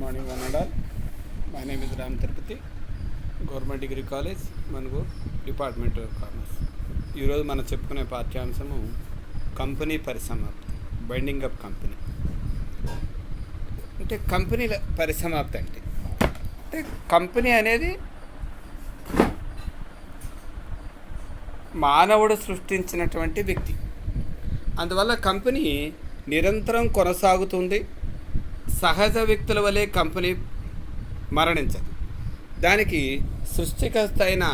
Morning one and all. My name is Ram Tirupati, government degree college మనకు department of commerce. ఈరోజు మనం చెప్పుకునే పాఠ్యాంశము company పరిసమాప్తి, binding up company. అంటే కంపెనీల పరిసమాప్తి అంటే కంపెనీ అనేది మానవుడు సృష్టించినటువంటి వ్యక్తి. అందువల్ల కంపెనీ నిరంతరం కొనసాగుతుంది. సహజ వ్యక్తుల వలె కంపెనీ మరణించదు. దానికి సృష్టికర్త అయిన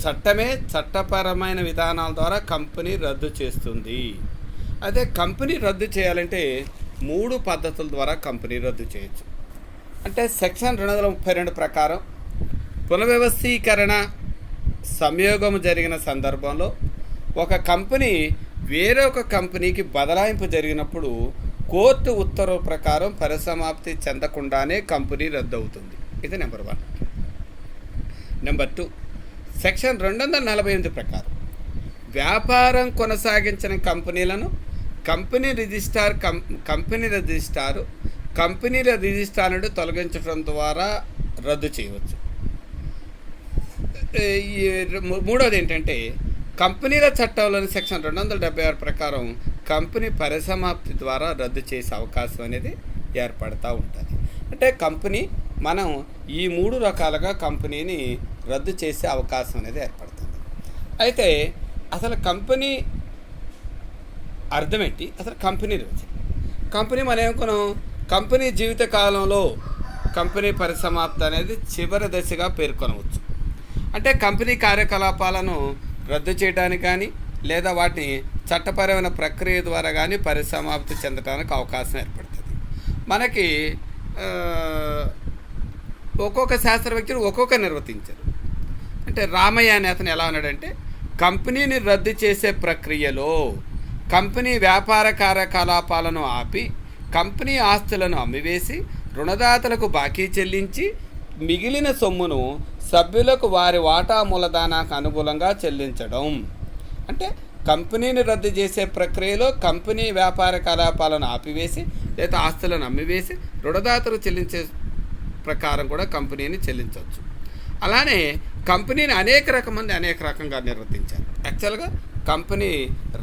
చట్టమే చట్టపరమైన విధానాల ద్వారా కంపెనీ రద్దు చేస్తుంది. అదే కంపెనీ రద్దు చేయాలంటే 3 పద్ధతుల ద్వారా కంపెనీ రద్దు చేయొచ్చు. అంటే సెక్షన్ 232 ప్రకారం పునర్వ్యవస్థీకరణ సంయోగం జరిగిన సందర్భంలో ఒక కంపెనీ వేరొక కంపెనీకి బదలాయింపు జరిగినప్పుడు కోర్టు ఉత్తర్వు ప్రకారం పరిసమాప్తి చెందకుండానే కంపెనీ రద్దు అవుతుంది. ఇది నెంబర్ 1. నెంబర్ 2, సెక్షన్ 248 ప్రకారం వ్యాపారం కొనసాగించిన కంపెనీలను కంపెనీల రిజిస్ట్రార్ నుండి తొలగించడం ద్వారా రద్దు చేయవచ్చు. మూడవది ఏంటంటే కంపెనీల చట్టంలోని సెక్షన్ 276 ప్రకారం కంపెనీ పరిసమాప్తి ద్వారా రద్దు చేసే అవకాశం అనేది ఏర్పడుతూ ఉంటుంది. అంటే కంపెనీ మనం ఈ 3 రకాలుగా కంపెనీని రద్దు చేసే అవకాశం అనేది ఏర్పడుతుంది. అయితే అసలు కంపెనీ అర్థం ఏంటి? అసలు కంపెనీ రద్దు కంపెనీ మనం ఏమనుకున్నాం, కంపెనీ జీవిత కాలంలో కంపెనీ పరిసమాప్తి అనేది చివరి దశగా పేర్కొనవచ్చు. అంటే కంపెనీ కార్యకలాపాలను రద్దు చేయడానికి కానీ లేదా వాటిని చట్టపరమైన ప్రక్రియ ద్వారా కానీ పరిసమాప్తి చెందడానికి అవకాశం ఏర్పడుతుంది. మనకి ఒక్కొక్క శాస్త్రవేత్తలు ఒక్కొక్క నిర్వర్తించారు. అంటే రామయ్య అనే అతను ఎలా ఉన్నాడంటే, కంపెనీని రద్దు చేసే ప్రక్రియలో కంపెనీ వ్యాపార కార్యకలాపాలను ఆపి కంపెనీ ఆస్తులను అమ్మివేసి రుణదాతలకు బాకీ చెల్లించి మిగిలిన సొమ్మును సభ్యులకు వారి వాటా మూలధనానికి అనుకూలంగా చెల్లించడం. అంటే కంపెనీని రద్దు చేసే ప్రక్రియలో కంపెనీ వ్యాపార కలాపాలను ఆపివేసి లేదా ఆస్తులను అమ్మివేసి రుణదాతలు చెల్లించే ప్రకారం కూడా కంపెనీని చెల్లించవచ్చు. అలానే కంపెనీని అనేక రకంగా నిర్వర్తించారు. యాక్చువల్గా కంపెనీ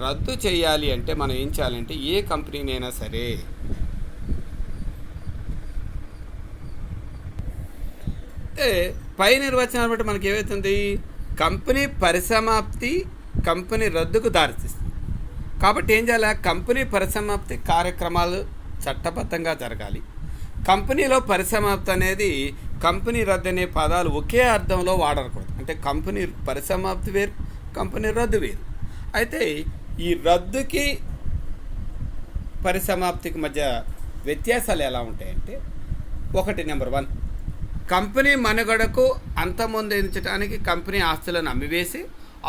రద్దు చేయాలి అంటే మనం ఏం చేయాలంటే, ఏ కంపెనీనైనా సరే పై నిర్వచనాన్ని బట్టి మనకి ఏమవుతుంది, కంపెనీ పరిసమాప్తి కంపెనీ రద్దుకు దారితీస్తుంది. కాబట్టి ఏం చేయాలి, కంపెనీ పరిసమాప్తి కార్యక్రమాలు చట్టబద్ధంగా జరగాలి. కంపెనీలో పరిసమాప్తి అనేది కంపెనీ రద్దు అనే పదాలు ఒకే అర్థంలో వాడకూడదు. అంటే కంపెనీ పరిసమాప్తి వేరు, కంపెనీ రద్దు వేరు. అయితే ఈ రద్దుకి పరిసమాప్తికి మధ్య వ్యత్యాసాలు ఎలా ఉంటాయంటే, ఒకటి నెంబర్ 1, కంపెనీ మనుగడకు అంతమొందించడానికి కంపెనీ ఆస్తులను అమ్మివేసి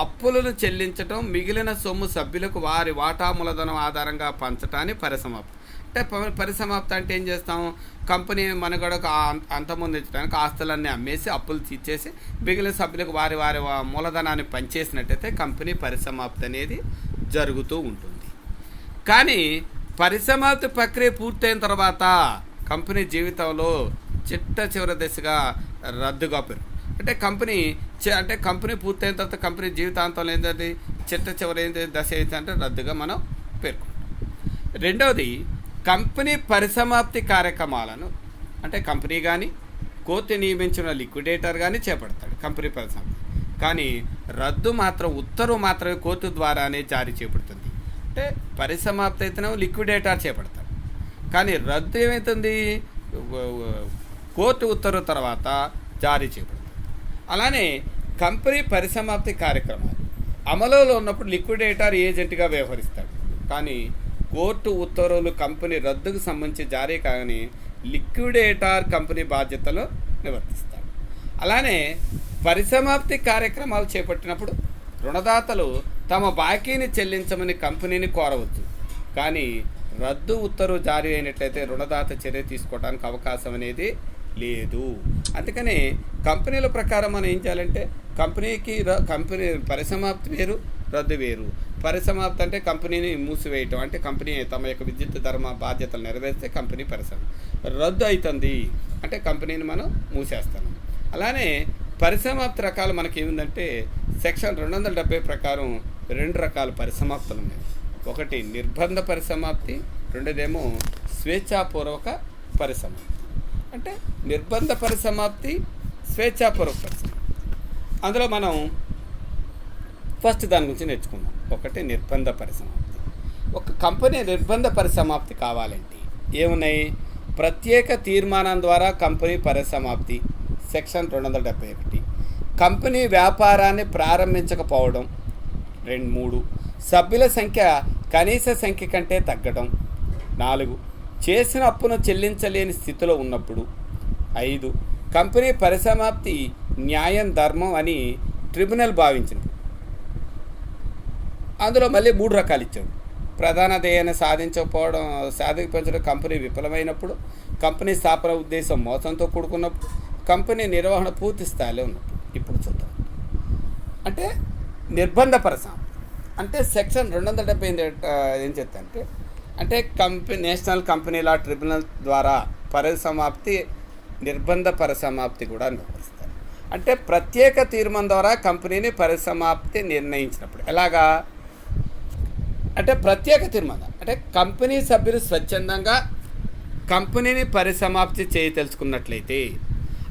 అప్పులను చెల్లించటం, మిగిలిన సొమ్ము సభ్యులకు వారి వాటా మూలధనం ఆధారంగా పంచటాన్ని పరిసమాప్తి. అంటే పరిసమాప్తి అంటే ఏం చేస్తాం, కంపెనీ మనుగడకు అంతమొందించడానికి ఆస్తులన్నీ అమ్మేసి అప్పులు తీర్చేసి మిగిలిన సభ్యులకు వారి వారి మూలధనాన్ని పంచేసినట్టయితే కంపెనీ పరిసమాప్తి అనేది జరుగుతూ ఉంటుంది. కానీ పరిసమాప్తి ప్రక్రియ పూర్తయిన తర్వాత కంపెనీ జీవితంలో చివరి దశగా రద్దుగా అంటే కంపెనీ పూర్తయిన తర్వాత కంపెనీ జీవితాంతంలో ఏంటంటే చివరి దశ ఏంటంటే రద్దుగా మనం పేర్కొంటాం. రెండవది, కంపెనీ పరిసమాప్తి కార్యక్రమాలను అంటే కంపెనీ కానీ కోర్టు నియమించిన లిక్విడేటర్ కానీ చేపడతాడు కంపెనీ పరిసమాప్తి. కానీ రద్దు మాత్రం ఉత్తర్వు మాత్రమే కోర్టు ద్వారానే జారీ చేయబడుతుంది. అంటే పరిసమాప్తి అయితేనే లిక్విడేటర్ చేపడతాడు, కానీ రద్దు ఏమవుతుంది, కోర్టు ఉత్తర్వు తర్వాత జారీ చేయబడుతుంది. అలానే కంపెనీ పరిసమాప్తి కార్యక్రమాలు అమలులో ఉన్నప్పుడు లిక్విడేటర్ ఏజెంట్గా వ్యవహరిస్తాడు, కానీ కోర్టు ఉత్తర్వులు కంపెనీ రద్దుకు సంబంధించి జారీ కాగానే లిక్విడేటర్ కంపెనీ బాధ్యతలు నిర్వర్తిస్తాడు. అలానే పరిసమాప్తి కార్యక్రమాలు చేపట్టినప్పుడు రుణదాతలు తమ బాకీని చెల్లించమని కంపెనీని కోరవచ్చు, కానీ రద్దు ఉత్తర్వు జారీ అయినట్లయితే రుణదాత చర్య తీసుకోవడానికి అవకాశం అనేది లేదు. అందుకని కంపెనీల ప్రకారం మనం ఏం చేయాలంటే, కంపెనీ పరిసమాప్తి వేరు, రద్దు వేరు. పరిసమాప్తి అంటే కంపెనీని మూసివేయటం, అంటే కంపెనీ తమ యొక్క విద్యుత్ ధర్మ బాధ్యతలు నెరవేర్స్తే కంపెనీ రద్దు అవుతుంది అంటే కంపెనీని మనం మూసేస్తాం. అలానే పరిసమాప్తి రకాలు మనకి ఏముందంటే సెక్షన్ 270 ప్రకారం 2 రకాల పరిసమాప్తులు ఉన్నాయి. ఒకటి నిర్బంధ పరిసమాప్తి, రెండోదేమో స్వేచ్ఛాపూర్వక పరిసమాప్తి. అంటే నిర్బంధ పరిసమాప్తి, స్వేచ్ఛాపూర్వక పరిసమాప్తి. అందులో మనం ఫస్ట్ దాని గురించి నేర్చుకుందాం. ఒకటి నిర్బంధ పరిసమాప్తి. ఒక కంపెనీ నిర్బంధ పరిసమాప్తి కావాలంటే ఏమున్నాయి? ప్రత్యేక తీర్మానం ద్వారా కంపెనీ పరిసమాప్తి సెక్షన్ 271. కంపెనీ వ్యాపారాన్ని ప్రారంభించకపోవడం 3. సభ్యుల సంఖ్య కనీస సంఖ్య కంటే తగ్గడం 4. చేసిన అప్పును చెల్లించలేని స్థితిలో ఉన్నప్పుడు 5. కంపెనీ పరిసమాప్తి న్యాయం ధర్మం అని ట్రిబ్యునల్ భావించింది. అందులో మళ్ళీ 3 రకాలు ఇచ్చాడు. ప్రధాన ధ్యేయాన్ని సాధించడం కంపెనీ విఫలమైనప్పుడు, కంపెనీ స్థాపన ఉద్దేశం మోసంతో కూడుకున్నప్పుడు, కంపెనీ నిర్వహణ పూర్తి స్థాయిలో ఉన్నప్పుడు. ఇప్పుడు చూద్దాం. అంటే నిర్బంధ పరిసమాప్తి అంటే సెక్షన్ 278 ఏం చెప్తాంటే, అంటే నేషనల్ కంపెనీ లా ట్రిబ్యునల్ ద్వారా పరిసమాప్తి నిర్బంధ పరిసమాప్తి కూడా నిర్వహిస్తారు. అంటే ప్రత్యేక తీర్మానం ద్వారా కంపెనీని పరిసమాప్తి నిర్ణయించినప్పుడు ఎలాగా? అంటే ప్రత్యేక తీర్మానం అంటే కంపెనీ సభ్యులు స్వచ్ఛందంగా కంపెనీని పరిసమాప్తి చేయదలుచుకున్నట్లయితే,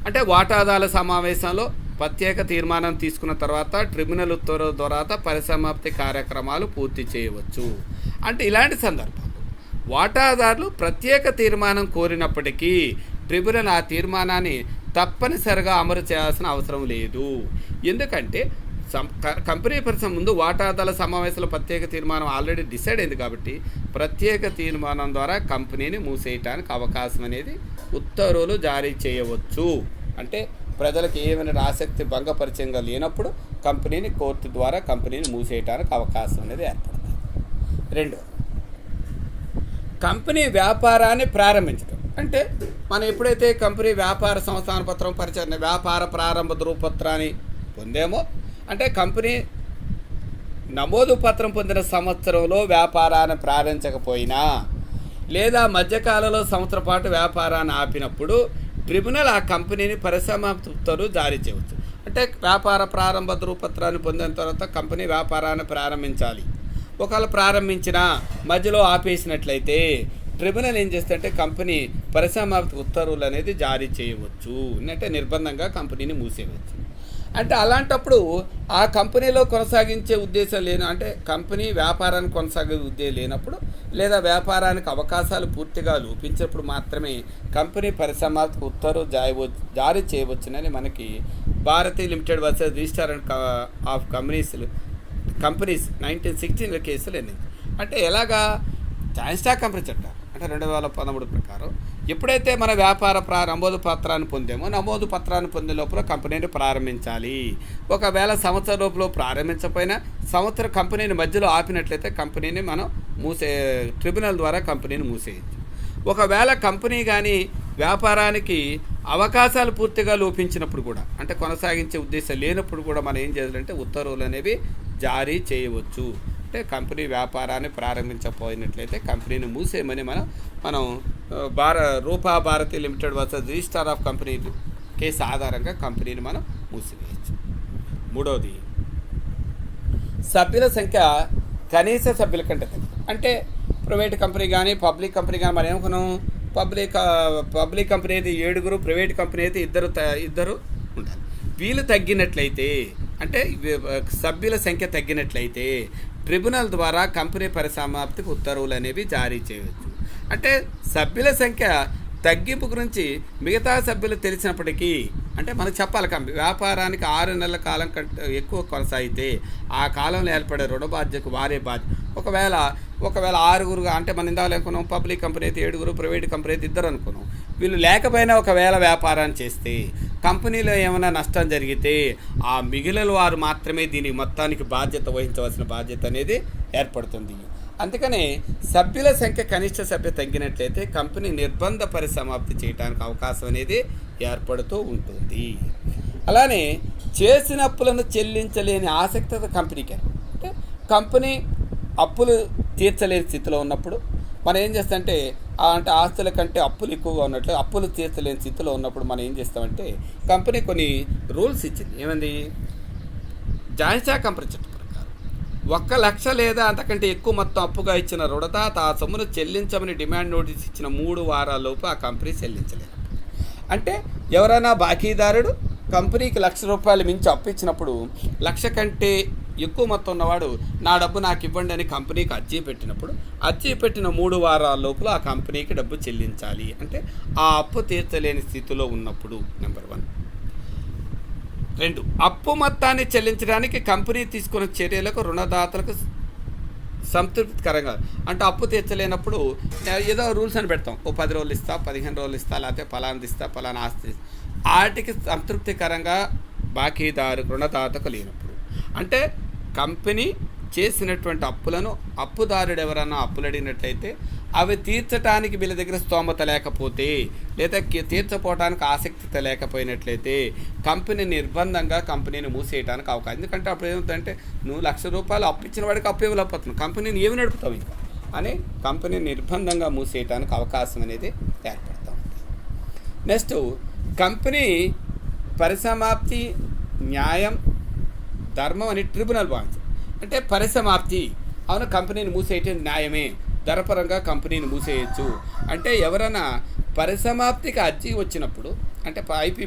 అంటే వాటాదారుల సమావేశంలో ప్రత్యేక తీర్మానం తీసుకున్న తర్వాత ట్రిబ్యునల్ ఉత్తర్వుల ద్వారా పరిసమాప్తి కార్యక్రమాలు పూర్తి చేయవచ్చు. అంటే ఇలాంటి సందర్భాలు వాటాదారులు ప్రత్యేక తీర్మానం కోరినప్పటికీ ట్రిబ్యునల్ ఆ తీర్మానాన్ని తప్పనిసరిగా అమలు చేయాల్సిన అవసరం లేదు. ఎందుకంటే కంపెనీ పరిశ్రమ ముందు వాటాదారుల సమావేశంలో ప్రత్యేక తీర్మానం ఆల్రెడీ డిసైడ్ అయింది కాబట్టి ప్రత్యేక తీర్మానం ద్వారా కంపెనీని మూసేయటానికి అవకాశం అనేది ఉత్తర్వులు జారీ చేయవచ్చు. అంటే ప్రజలకు ఏమైనా ఆసక్తి భంగపరిచయంగా లేనప్పుడు కంపెనీని కోర్టు ద్వారా కంపెనీని మూసేయటానికి అవకాశం అనేది ఏర్పడుతుంది. 2. కంపెనీ వ్యాపారాన్ని ప్రారంభించడం. అంటే మనం ఎప్పుడైతే కంపెనీ వ్యాపార సంస్థాన పత్రం పరిచయం వ్యాపార ప్రారంభ ధృవపత్రాన్ని పొందేమో, అంటే కంపెనీ నమోదు పత్రం పొందిన సంవత్సరంలో వ్యాపారాన్ని ప్రారంభించకపోయినా లేదా మధ్యకాలంలో సంవత్సరం పాటు వ్యాపారాన్ని ఆపినప్పుడు ట్రిబ్యునల్ ఆ కంపెనీని పరిసమాప్తి ఉత్తర్వులు జారీ చేయవచ్చు. అంటే వ్యాపార ప్రారంభ ధృవపత్రాన్ని పొందిన తర్వాత కంపెనీ వ్యాపారాన్ని ప్రారంభించాలి. ఒకవేళ ప్రారంభించినా మధ్యలో ఆపేసినట్లయితే ట్రిబ్యునల్ ఏం చేస్తుంటే కంపెనీ పరిసమాప్తి ఉత్తర్వులు అనేది జారీ చేయవచ్చు. అంటే నిర్బంధంగా కంపెనీని మూసేయవచ్చు. అంటే అలాంటప్పుడు ఆ కంపెనీలో కొనసాగించే ఉద్దేశం అంటే కంపెనీ వ్యాపారాన్ని కొనసాగే ఉద్దేశం లేనప్పుడు లేదా వ్యాపారానికి అవకాశాలు పూర్తిగా లోపించినప్పుడు మాత్రమే కంపెనీ పరిసమాప్తికి ఉత్తర్వులు జారీ చేయవచ్చునని మనకి Bharati limited versus register of companies 1916 కేసులు ఎన్నింది. అంటే ఎలాగా? జాయింట్ స్టాక్ కంపెనీ చట్టం అంటే 2013 ప్రకారం ఎప్పుడైతే మన వ్యాపార నమోదు పత్రాన్ని పొందామో నమోదు పత్రాన్ని పొందే లోపల కంపెనీని ప్రారంభించాలి. ఒకవేళ సంవత్సరం లోపల ప్రారంభించకపోయినా సంవత్సరం కంపెనీని మధ్యలో ఆపినట్లయితే కంపెనీని మనం ట్రిబ్యునల్ ద్వారా కంపెనీని మూసేయచ్చు. ఒకవేళ కంపెనీ కానీ వ్యాపారానికి అవకాశాలు పూర్తిగా లోపించినప్పుడు కూడా, అంటే కొనసాగించే ఉద్దేశం లేనప్పుడు కూడా మనం ఏం చేయాలంటే ఉత్తర్వులు అనేవి జారీ చేయవచ్చు. అంటే కంపెనీ వ్యాపారాన్ని ప్రారంభించకపోయినట్లయితే కంపెనీని మూసేయమని మనం Rupa Bharati limited versus register of company case ఆధారంగా కంపెనీని మనం మూసివేయచ్చు. 3వది సభ్యుల సంఖ్య కనీస సభ్యుల కంటే తక్కువ. అంటే ప్రైవేట్ కంపెనీ కానీ పబ్లిక్ కంపెనీ కానీ మనం ఏమనుకున్నాం, పబ్లిక్ కంపెనీ అయితే 7, ప్రైవేట్ కంపెనీ అయితే ఇద్దరు ఉండాలి. వీళ్ళు తగ్గినట్లయితే, అంటే సభ్యుల సంఖ్య తగ్గినట్లయితే ట్రిబ్యునల్ ద్వారా కంపెనీ పరిసమాప్తికి ఉత్తర్వులు అనేవి జారీ చేయవచ్చు. అంటే సభ్యుల సంఖ్య తగ్గింపు గురించి మిగతా సభ్యులు తెలిసినప్పటికీ, అంటే మనకు చెప్పాలి వ్యాపారానికి 6 నెలల కాలం కంటే ఎక్కువ కొనసాగితే ఆ కాలంలో ఏర్పడే రుణ బాధ్యతకు వారే బాధ్యత. ఒకవేళ 6 అంటే మనం ఇందాక అనుకున్నాం పబ్లిక్ కంపెనీ అయితే 7, ప్రైవేట్ కంపెనీ అయితే 2 అనుకున్నాం. వీళ్ళు లేకపోయినా ఒకవేళ వ్యాపారాన్ని చేస్తే కంపెనీలో ఏమైనా నష్టం జరిగితే ఆ మిగిలిన వారు మాత్రమే దీనికి మొత్తానికి బాధ్యత వహించవలసిన బాధ్యత అనేది ఏర్పడుతుంది. అందుకనే సభ్యుల సంఖ్య కనిష్ట సభ్య తగ్గినట్లయితే కంపెనీ నిర్బంధ పరిసమాప్తి చేయడానికి అవకాశం అనేది ఏర్పడుతూ ఉంటుంది. అలానే చేసిన అప్పులను చెల్లించలేని ఆసక్తి కంపెనీకి, అంటే కంపెనీ అప్పులు తీర్చలేని స్థితిలో ఉన్నప్పుడు మనం ఏం చేస్తామంటే అంటే ఆస్తుల కంటే అప్పులు ఎక్కువగా ఉన్నట్లు అప్పులు తీర్చలేని స్థితిలో ఉన్నప్పుడు మనం ఏం చేస్తామంటే కంపెనీ కొన్ని రూల్స్ ఇచ్చింది. ఏమంది? జాయింట్ కంపెనీ చట్టం ప్రకారం 1,00,000 లేదా అంతకంటే ఎక్కువ మొత్తం అప్పుగా ఇచ్చిన రుణదాత ఆ సొమ్మును చెల్లించమని డిమాండ్ నోటీస్ ఇచ్చిన 3 వారాలలోపు ఆ కంపెనీ చెల్లించలేదు. అంటే ఎవరైనా బాకీదారుడు కంపెనీకి ₹1,00,000 మించి అప్పు ఇచ్చినప్పుడు 1,00,000 కంటే ఎక్కువ మొత్తం ఉన్నవాడు నా డబ్బు నాకు ఇవ్వండి అని కంపెనీకి అర్జీ పెట్టినప్పుడు అర్జీ పెట్టిన 3 వారాల లోపల ఆ కంపెనీకి డబ్బు చెల్లించాలి. అంటే ఆ అప్పు తీర్చలేని స్థితిలో ఉన్నప్పుడు నెంబర్ 1. 2, అప్పు మొత్తాన్ని చెల్లించడానికి కంపెనీ తీసుకున్న చర్యలకు రుణదాతలకు సంతృప్తికరంగా అంటే అప్పు తీర్చలేనప్పుడు ఏదో రూల్స్ అని పెడతాం. ఓ 10 రోజులు ఇస్తా, 15 రోజులు ఇస్తా, లేకపోతే పలానా ఇస్తా, పలానా ఆస్తి వాటికి సంతృప్తికరంగా బాకీదారు రుణదాతకు లేనప్పుడు అంటే కంపెనీ చేసినటువంటి అప్పులను అప్పుదారుడు ఎవరన్నా అప్పులు అడిగినట్లయితే అవి తీర్చడానికి వీళ్ళ దగ్గర స్తోమత లేకపోతే లేదా తీర్చపోవడానికి ఆసక్తి లేకపోయినట్లయితే కంపెనీ నిర్బంధంగా కంపెనీని మూసేయడానికి అవకాశం. ఎందుకంటే అప్పుడు ఏమవుతుందంటే నువ్వు ₹1,00,000 అప్పు ఇచ్చిన వాడికి అప్పు ఇవ్వలేకపోతున్నావు, కంపెనీని ఏమి నడుపుతావు ఇంకా అని కంపెనీ నిర్బంధంగా మూసేయడానికి అవకాశం అనేది ఏర్పడుతూ ఉంటుంది. నెక్స్ట్, కంపెనీ పరిసమాప్తి న్యాయం ధర్మం అని ట్రిబ్యునల్ భావించింది. అంటే పరిసమాప్తి అవును కంపెనీని మూసేయటం న్యాయమే, ధరపరంగా కంపెనీని మూసేయచ్చు. అంటే ఎవరైనా పరిసమాప్తికి అర్జీ వచ్చినప్పుడు అంటే ఐపీ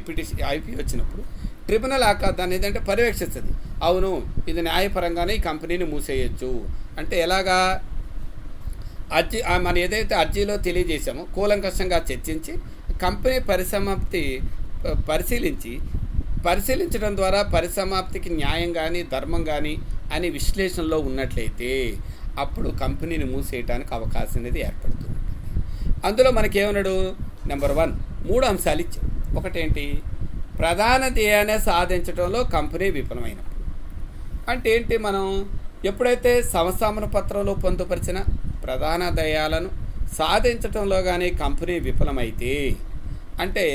వచ్చినప్పుడు ట్రిబ్యునల్ దాన్ని ఏదంటే పర్యవేక్షిస్తుంది. అవును ఇది న్యాయపరంగానే ఈ కంపెనీని మూసేయచ్చు. అంటే ఎలాగా? అర్జీ మనం ఏదైతే అర్జీలో తెలియజేసామో కూలంకషంగా చర్చించి కంపెనీ పరిసమాప్తి పరిశీలించడం ద్వారా పరిసమాప్తికి న్యాయం కానీ ధర్మం కానీ అని విశ్లేషణలో ఉన్నట్లయితే అప్పుడు కంపెనీని మూసేయడానికి అవకాశం అనేది ఏర్పడుతుంది. అందులో మనకేమన్నాడు? నెంబర్ 1 3 అంశాలు ఇచ్చాం. ఒకటేంటి? ప్రధాన ధ్యేయాన్ని సాధించడంలో కంపెనీ విఫలమైనప్పుడు. అంటే ఏంటి? మనం ఎప్పుడైతే సంస్థాపన పత్రంలో పొందుపరిచిన ప్రధాన ధ్యేయాలను సాధించడంలో కానీ కంపెనీ విఫలమైతే అంటే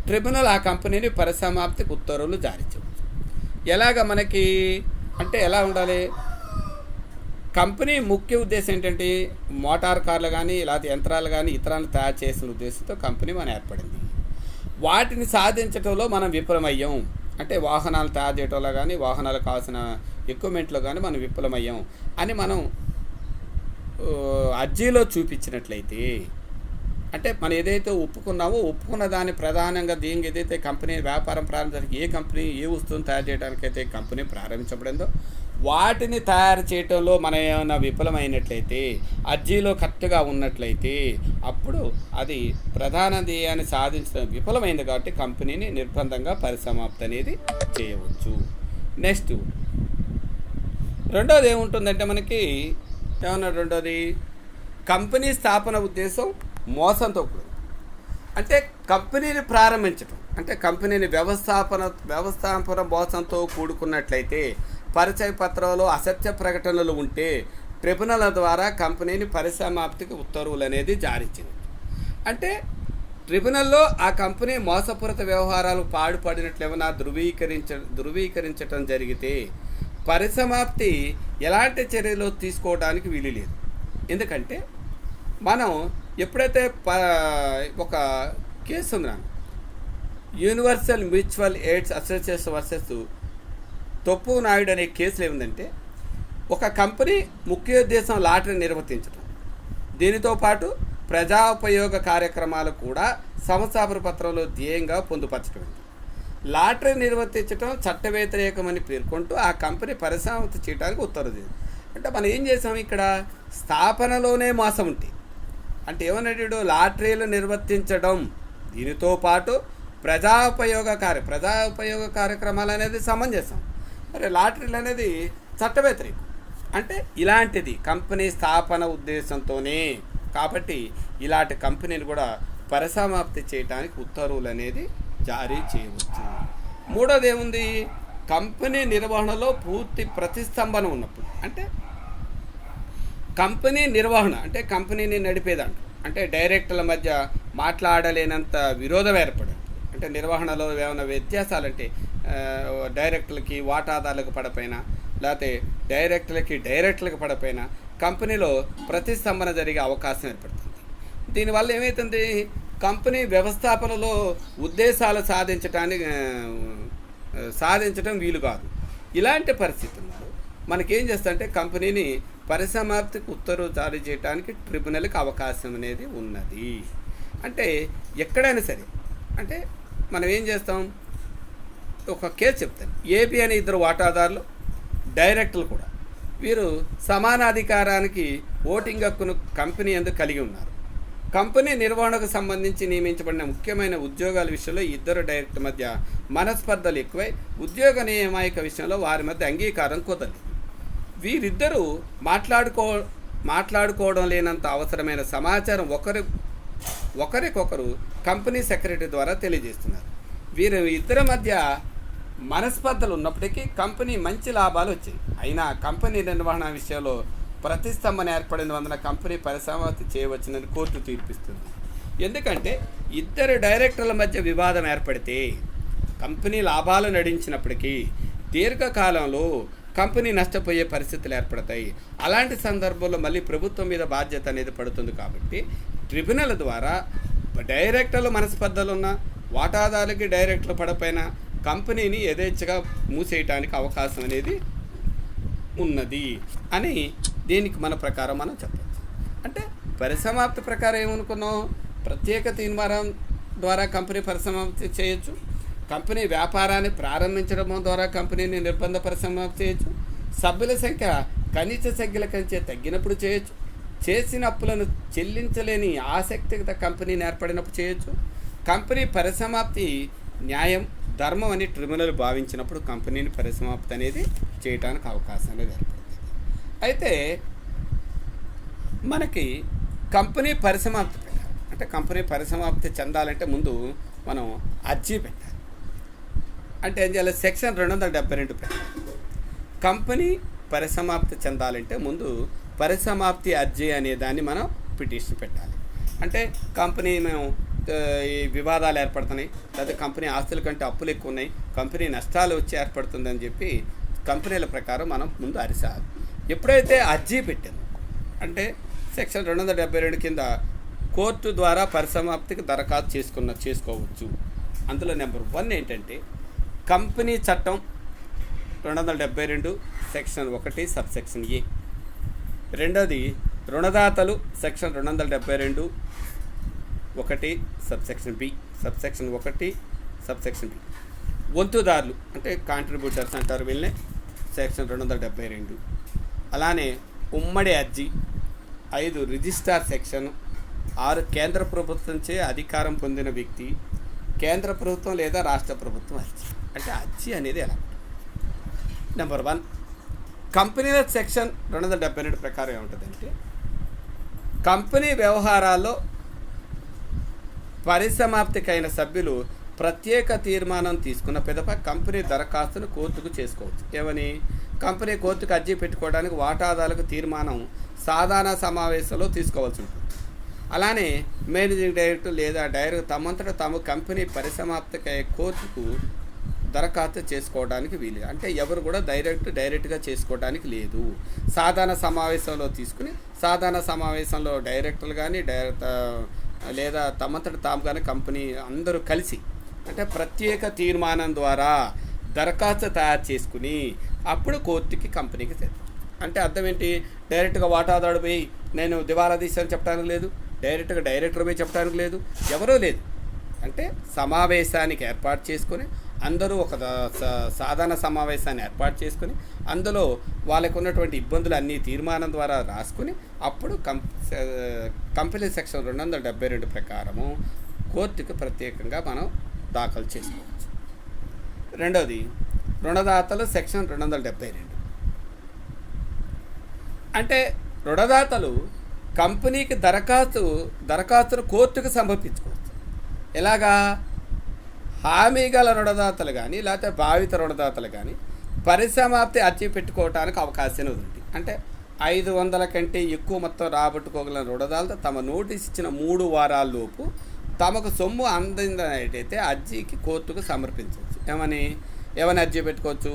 ట్రిబ్యునల్ ఆ కంపెనీని పరిసమాప్తికి ఉత్తర్వులు జారీ చేయవచ్చు. ఎలాగ మనకి అంటే ఎలా ఉండాలి? కంపెనీ ముఖ్య ఉద్దేశం ఏంటంటే మోటార్ కార్లు కానీ లేకపోతే యంత్రాలు కానీ ఇతరాలను తయారు చేసిన ఉద్దేశంతో కంపెనీ మనం ఏర్పడింది. వాటిని సాధించడంలో మనం విఫలమయ్యాం. అంటే వాహనాలు తయారు చేయడంలో కానీ వాహనాలకు కావాల్సిన ఎక్విప్మెంట్లో కానీ మనం విఫలమయ్యాం అని మనం అర్జీలో చూపించినట్లయితే అంటే మనం ఏదైతే ఒప్పుకున్న దాన్ని ప్రధానంగా దీనికి ఏదైతే కంపెనీ వ్యాపారం ప్రారంభించడానికి ఏ కంపెనీ ఏ వస్తువును తయారు చేయడానికైతే కంపెనీ ప్రారంభించబడిందో వాటిని తయారు చేయటంలో మనం ఏమైనా విఫలమైనట్లయితే అర్జీలో కరెక్ట్గా ఉన్నట్లయితే అప్పుడు అది ప్రధాన ధ్యేయాన్ని సాధించడం విఫలమైంది కాబట్టి కంపెనీని నిర్బంధంగా పరిసమాప్తి అనేది చేయవచ్చు. నెక్స్ట్ రెండోది ఏముంటుందంటే మనకి ఏమన్నా రెండోది కంపెనీ స్థాపన ఉద్దేశం మోసంతో కూడింది. అంటే కంపెనీని ప్రారంభించడం అంటే కంపెనీని వ్యవస్థాపన మోసంతో కూడుకున్నట్లయితే పరిచయ పత్రంలో అసత్య ప్రకటనలు ఉంటే ట్రిబ్యునల్ ద్వారా కంపెనీని పరిసమాప్తికి ఉత్తర్వులు అనేది జారీ చేయవచ్చు. అంటే ట్రిబ్యునల్లో ఆ కంపెనీ మోసపూరిత వ్యవహారాలు పాడుపడినట్లు ఏమైనా ధృవీకరించడం జరిగితే పరిసమాప్తి ఎలాంటి చర్యలు తీసుకోవడానికి వీలు లేదు. ఎందుకంటే మనం ఎప్పుడైతే ఒక కేసు ఉంది universal mutual aids association versus Thoppu Naidu అనే కేసులు ఏమిందంటే ఒక కంపెనీ ముఖ్య ఉద్దేశం లాటరీ నిర్వర్తించడం, దీనితో పాటు ప్రజాపయోగ కార్యక్రమాలు కూడా సంస్థాపన పత్రంలో ధ్యేయంగా పొందుపరచడం. లాటరీ నిర్వర్తించడం చట్ట వ్యతిరేకమని పేర్కొంటూ ఆ కంపెనీ పరిసమాప్తి చేయడానికి ఉత్తర్వు. అంటే మనం ఏం చేసాం ఇక్కడ? స్థాపనలోనే మోసం ఉంటే అంటే ఏమన్నాడు? లాటరీలు నిర్వర్తించడం దీనితో పాటు ప్రజాపయోగ కార్యక్రమాలు అనేది సమంజసం. మరి లాటరీలు అనేది చట్ట వ్యతిరేకం. అంటే ఇలాంటిది కంపెనీ స్థాపన ఉద్దేశంతోనే కాబట్టి ఇలాంటి కంపెనీని కూడా పరిసమాప్తి చేయడానికి ఉత్తర్వులు అనేది జారీ చేయవచ్చు. మూడోది ఏముంది? కంపెనీ నిర్వహణలో పూర్తి ప్రతిస్తంభన ఉన్నప్పుడు అంటే కంపెనీ నిర్వహణ అంటే కంపెనీని నడిపేదంట అంటే డైరెక్టర్ల మధ్య మాట్లాడలేనంత విరోధం ఏర్పడింది. అంటే నిర్వహణలో ఏమైనా వ్యత్యాసాలంటే డైరెక్టర్లకి వాటాదారులకు పడపైన లేకపోతే డైరెక్టర్లకు పడపోయినా కంపెనీలో ప్రతిస్తంభన జరిగే అవకాశం ఏర్పడుతుంది. దీనివల్ల ఏమవుతుంది, కంపెనీ వ్యవస్థాపనలో ఉద్దేశాలు సాధించడం వీలు కాదు. ఇలాంటి పరిస్థితుల్లో మనకేం చేస్తుంటే కంపెనీని పరిసమాప్తికి ఉత్తర్వు జారీ చేయడానికి ట్రిబ్యునల్కి అవకాశం అనేది ఉన్నది. అంటే ఎక్కడైనా సరే, అంటే మనం ఏం చేస్తాం, ఒక కేసు చెప్తాను. ఏబి అనే ఇద్దరు వాటాదారులు, డైరెక్టర్లు కూడా, వీరు సమానాధికారానికి ఓటింగ్ హక్కును కంపెనీ ఎందుకు కలిగి ఉన్నారు. కంపెనీ నిర్వహణకు సంబంధించి నియమించబడిన ముఖ్యమైన ఉద్యోగాల విషయంలో ఇద్దరు డైరెక్టర్ మధ్య మనస్పర్ధలు ఎక్కువై ఉద్యోగ నియామక విషయంలో వారి మధ్య అంగీకారం కుదరలేదు. వీరిద్దరూ మాట్లాడుకోవడం లేనంత అవసరమైన సమాచారం ఒకరికొకరు కంపెనీ సెక్రటరీ ద్వారా తెలియజేస్తున్నారు. వీరి ఇద్దరి మధ్య మనస్పర్ధలు ఉన్నప్పటికీ కంపెనీ మంచి లాభాలు వచ్చాయి. అయినా కంపెనీ నిర్వహణ విషయంలో ప్రతిస్తంభన ఏర్పడినందున కంపెనీ పరిసమాప్తి చేయవచ్చునని కోర్టు తీర్పిస్తుంది. ఎందుకంటే ఇద్దరు డైరెక్టర్ల మధ్య వివాదం ఏర్పడితే కంపెనీ లాభాలు నడించినప్పటికీ దీర్ఘకాలంలో కంపెనీ నష్టపోయే పరిస్థితులు ఏర్పడతాయి. అలాంటి సందర్భంలో మళ్ళీ ప్రభుత్వం మీద బాధ్యత అనేది పడుతుంది. కాబట్టి ట్రిబ్యునల్ ద్వారా డైరెక్టర్లు మనస్పర్ధలున్న, వాటాదారులకి డైరెక్టర్లు పడపైన కంపెనీని యథేచ్ఛగా మూసేయటానికి అవకాశం అనేది ఉన్నది అని దీనికి మన ప్రకారం మనం చెప్పచ్చు. అంటే పరిసమాప్తి ప్రకారం ఏమనుకున్నాం, ప్రత్యేక తీర్మానం ద్వారా కంపెనీ పరిసమాప్తి చేయొచ్చు, కంపెనీ వ్యాపారాన్ని ప్రారంభించడం ద్వారా కంపెనీని నిర్బంధ పరిసమాప్తి చేయొచ్చు, సభ్యుల సంఖ్య కనీస సంఖ్యల కంటే తగ్గినప్పుడు చేయొచ్చు, చేసిన అప్పులను చెల్లించలేని ఆసక్తిగత కంపెనీని ఏర్పడినప్పుడు చేయొచ్చు, కంపెనీ పరిసమాప్తి న్యాయం ధర్మం అని ట్రిబ్యునల్ భావించినప్పుడు కంపెనీని పరిసమాప్తి అనేది చేయడానికి అవకాశం అనేది ఏర్పడుతుంది. అయితే మనకి కంపెనీ పరిసమాప్తి పెట్టాలి అంటే, కంపెనీ పరిసమాప్తి చెందాలంటే ముందు మనం అర్జీ పెట్టాలి. అంటే ఏం చేయాలి, సెక్షన్ 272 పెట్టాలి. కంపెనీ పరిసమాప్తి చెందాలంటే ముందు పరిసమాప్తి అర్జీ అనే దాన్ని మనం పిటిషన్ పెట్టాలి. అంటే కంపెనీ మేము ఈ వివాదాలు ఏర్పడుతున్నాయి, లేదా కంపెనీ ఆస్తుల కంటే అప్పులు ఎక్కువ ఉన్నాయి, కంపెనీ నష్టాలు వచ్చి ఏర్పడుతుందని చెప్పి కంపెనీల ప్రకారం మనం ముందు అరిసాలి. ఎప్పుడైతే అర్జీ పెట్టాము అంటే సెక్షన్ 272 కింద కోర్టు ద్వారా పరిసమాప్తికి దరఖాస్తు చేసుకోవచ్చు. అందులో నెంబర్ 1 ఏంటంటే కంపెనీ చట్టం 272 సెక్షన్ 1 సబ్సెక్షన్ ఏ. రెండోది రుణదాతలు section 272 1 subsection B, subsection 1 subsection B. వంతుదారులు అంటే కాంట్రిబ్యూటర్స్ అంటారు వీళ్ళని, సెక్షన్ 272. అలానే ఉమ్మడి అర్జీ 5 రిజిస్టార్ సెక్షన్ 6 కేంద్ర ప్రభుత్వంచే అధికారం పొందిన వ్యక్తి, కేంద్ర ప్రభుత్వం లేదా రాష్ట్ర ప్రభుత్వం అర్జీ. అంటే అర్జీ అనేది ఎలా? నెంబర్ 1 కంపెనీల సెక్షన్ 272 ప్రకారం ఏముంటుందంటే, కంపెనీ వ్యవహారాల్లో పరిసమాప్తికైన సభ్యులు ప్రత్యేక తీర్మానం తీసుకున్న పిదప కంపెనీ దరఖాస్తును కోర్టుకు చేసుకోవచ్చు. ఏమని, కంపెనీ కోర్టుకు అర్జీ పెట్టుకోవడానికి వాటాదారులకు తీర్మానం సాధారణ సమావేశంలో తీసుకోవాల్సి ఉంటుంది. అలానే మేనేజింగ్ డైరెక్టర్ లేదా డైరెక్టర్ తమంతట తాము కంపెనీ పరిసమాప్తికై కోర్టుకు దరఖాస్తు చేసుకోవడానికి వీలు. అంటే ఎవరు కూడా డైరెక్ట్గా చేసుకోవడానికి లేదు. సాధారణ సమావేశంలో తీసుకుని సాధారణ సమావేశంలో డైరెక్టర్లు కానీ లేదా తమంతట తాము కానీ కంపెనీ అందరూ కలిసి అంటే ప్రత్యేక తీర్మానం ద్వారా దరఖాస్తు తయారు చేసుకుని అప్పుడు కోర్టుకి కంపెనీకి చేస్తారు. అంటే అర్థం ఏంటి, డైరెక్ట్గా వాటాదారుడు పోయి నేను దివాలా తీసాను చెప్పడానికి లేదు, డైరెక్ట్గా డైరెక్టర్ పోయి చెప్పడానికి లేదు, ఎవరూ లేదు. అంటే సమావేశానికి ఏర్పాటు చేసుకొని అందరూ ఒక సాధారణ సమావేశాన్ని ఏర్పాటు చేసుకుని అందులో వాళ్ళకు ఉన్నటువంటి ఇబ్బందులు అన్నీ తీర్మానం ద్వారా రాసుకుని అప్పుడు కంపెనీ సెక్షన్ 272 ప్రకారము కోర్టుకు ప్రత్యేకంగా మనం దాఖలు చేసుకోవచ్చు. రెండవది రుణదాతలు సెక్షన్ 272. అంటే రుణదాతలు కంపెనీకి దరఖాస్తును కోర్టుకు సమర్పించుకోవచ్చు. ఎలాగా, హామీ గల రుణదాతలు కానీ లేకపోతే భావిత రుణదాతలు కానీ పరిసమాప్తి అర్జీ పెట్టుకోవడానికి అవకాశం ఉంది. అంటే 500 కంటే ఎక్కువ మొత్తం రాబట్టుకోగల రుణదాతలు తమ నోటీస్ ఇచ్చిన 3 వారాల్లోపు తమకు సొమ్ము అందిందనైతే అర్జీకి కోర్టుకు సమర్పించవచ్చు. ఏమని, ఏమైనా అర్జీ పెట్టుకోవచ్చు.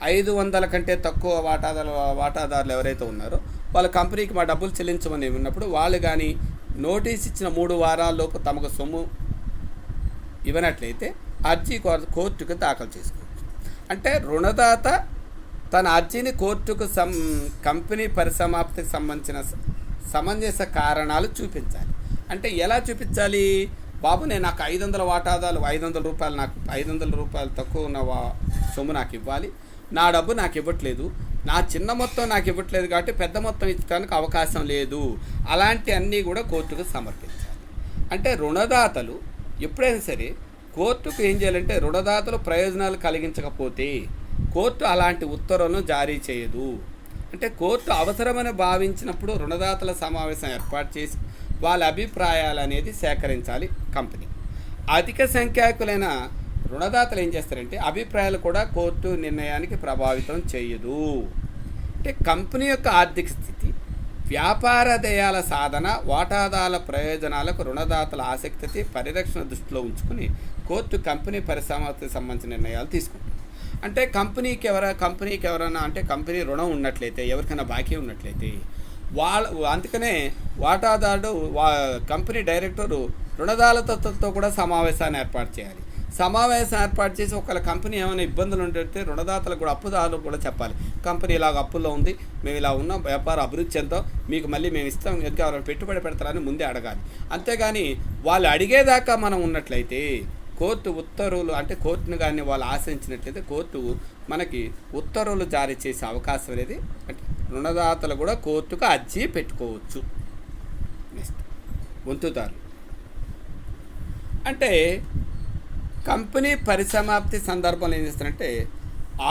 500 కంటే తక్కువ వాటాదారులు ఎవరైతే ఉన్నారో వాళ్ళ కంపెనీకి మా డబ్బులు చెల్లించమని ఉన్నప్పుడు వాళ్ళు కానీ నోటీస్ ఇచ్చిన 3 వారాల్లోపు తమకు సొమ్ము ఇవ్వనట్లయితే అర్జీ కోర్టుకు దాఖలు చేసుకోవచ్చు. అంటే రుణదాత తన అర్జీని కోర్టుకు కంపెనీ పరిసమాప్తికి సంబంధించిన సమంజస కారణాలు చూపించాలి. అంటే ఎలా చూపించాలి? బాబు నేను నాకు 500 వాటాదారులు 500 రూపాయలు, నాకు 500 రూపాయలు తక్కువ ఉన్న సొమ్ము నాకు ఇవ్వాలి, నా డబ్బు నాకు ఇవ్వట్లేదు, నా చిన్న మొత్తం నాకు ఇవ్వట్లేదు కాబట్టి పెద్ద మొత్తం ఇచ్చడానికి అవకాశం లేదు, అలాంటి అన్నీ కూడా కోర్టుకు సమర్పించాలి. అంటే రుణదాతలు ఎప్పుడైనా సరే కోర్టుకు ఏం చేయాలంటే రుణదాతలు ప్రయోజనాలు కలిగించకపోతే కోర్టు అలాంటి ఉత్తర్వులను జారీ చేయదు. అంటే కోర్టు అవసరమని భావించినప్పుడు రుణదాతల సమావేశం ఏర్పాటు చేసి వాళ్ళ అభిప్రాయాలు అనేది సేకరించాలి కంపెనీ. అధిక సంఖ్యాకులైన రుణదాతలు ఏం చేస్తారంటే అభిప్రాయాలు కూడా కోర్టు నిర్ణయానికి ప్రభావితం చేయదు. అంటే కంపెనీ యొక్క ఆర్థిక స్థితి, వ్యాపార ధ్యేయాల సాధన, వాటాదారుల ప్రయోజనాలకు రుణదాతల ఆసక్తి పరిరక్షణ దృష్టిలో ఉంచుకుని కోర్టు కంపెనీ పరిసమాప్తికి సంబంధించిన నిర్ణయాలు తీసుకుంటుంది. అంటే కంపెనీకి ఎవరైనా అంటే కంపెనీ రుణం ఉన్నట్లయితే, ఎవరికైనా బాకీ ఉన్నట్లయితే అందుకనే వాటాదారుడు కంపెనీ డైరెక్టరు రుణదాతలతో కూడా సమావేశాన్ని ఏర్పాటు చేయాలి. సమావేశం ఏర్పాటు చేసి ఒకవేళ కంపెనీ ఏమైనా ఇబ్బందులు ఉంటే రుణదాతలకు కూడా అప్పుదారులకు కూడా చెప్పాలి, కంపెనీ ఇలాగ అప్పుల్లో ఉంది, మేము ఇలా ఉన్నాం, వ్యాపార అభివృద్ధి చెందాం, మీకు మళ్ళీ మేము ఇస్తాం, ఇంకా ఎవరైనా పెట్టుబడి పెడతారని ముందే అడగాలి. అంతేగాని వాళ్ళు అడిగేదాకా మనం ఉన్నట్లయితే కోర్టు ఉత్తర్వులు అంటే కోర్టును కానీ వాళ్ళు ఆశించినట్లయితే కోర్టు మనకి ఉత్తర్వులు జారీ చేసే అవకాశం అనేది అంటే రుణదాతలు కూడా కోర్టుకు అర్జీ పెట్టుకోవచ్చు. నెక్స్ట్ వంతుదారులు అంటే కంపెనీ పరిసమాప్తి సందర్భంలో ఏం చేస్తారంటే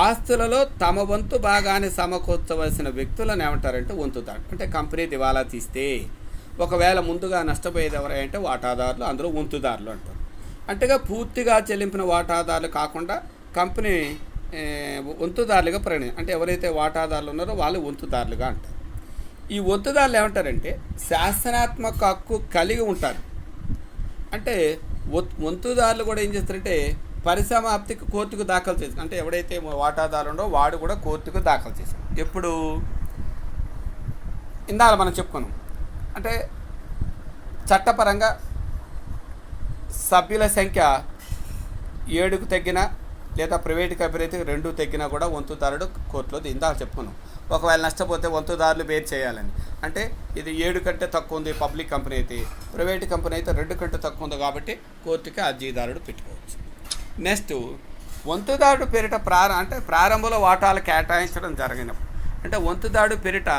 ఆస్తులలో తమ వంతు భాగాన్ని సమకూర్చవలసిన వ్యక్తులను ఏమంటారంటే వంతుదారు. అంటే కంపెనీ దివాలా తీస్తే ఒకవేళ ముందుగా నష్టపోయేది ఎవరంటే వాటాదారులు, అందులో వంతుదారులు అంటారు. అంటేగా పూర్తిగా చెల్లింపిన వాటాదారులు కాకుండా కంపెనీ వంతుదారులుగా అంటే ఎవరైతే వాటాదారులు ఉన్నారో వాళ్ళు వంతుదారులుగా అంటారు. ఈ వంతుదారులు ఏమంటారంటే శాసనాత్మక హక్కు కలిగి ఉంటారు. అంటే వంతుదారులు కూడా ఏం చేస్తారంటే పరిసమాప్తికి కోర్టుకు దాఖలు చేస్తారు. అంటే ఎవడైతే వాటాదారు ఉండో వాడు కూడా కోర్టుకు దాఖలు చేశారు. ఎప్పుడు ఇందాక మనం చెప్పుకున్నాం అంటే చట్టపరంగా సభ్యుల సంఖ్య 7కు తగ్గిన లేదా ప్రైవేట్ కంపెనీ అయితే 2 తగ్గినా కూడా వంతుదారుడు కోర్టులో ఇందాక చెప్పుకున్నాం. ఒకవేళ నష్టపోతే వంతుదారులు బేర్ చేయాలని, అంటే ఇది 7 కంటే తక్కువ ఉంది పబ్లిక్ కంపెనీ అయితే, ప్రైవేట్ కంపెనీ అయితే 2 కంటే తక్కువ ఉంది కాబట్టి కోర్టుకి అర్జీదారుడు పెట్టుకోవచ్చు. నెక్స్ట్ వంతుదారుడు పేరిట ప్రారంభంలో వాటాలు కేటాయించడం జరిగినప్పుడు, అంటే వంతుదారుడు పేరిట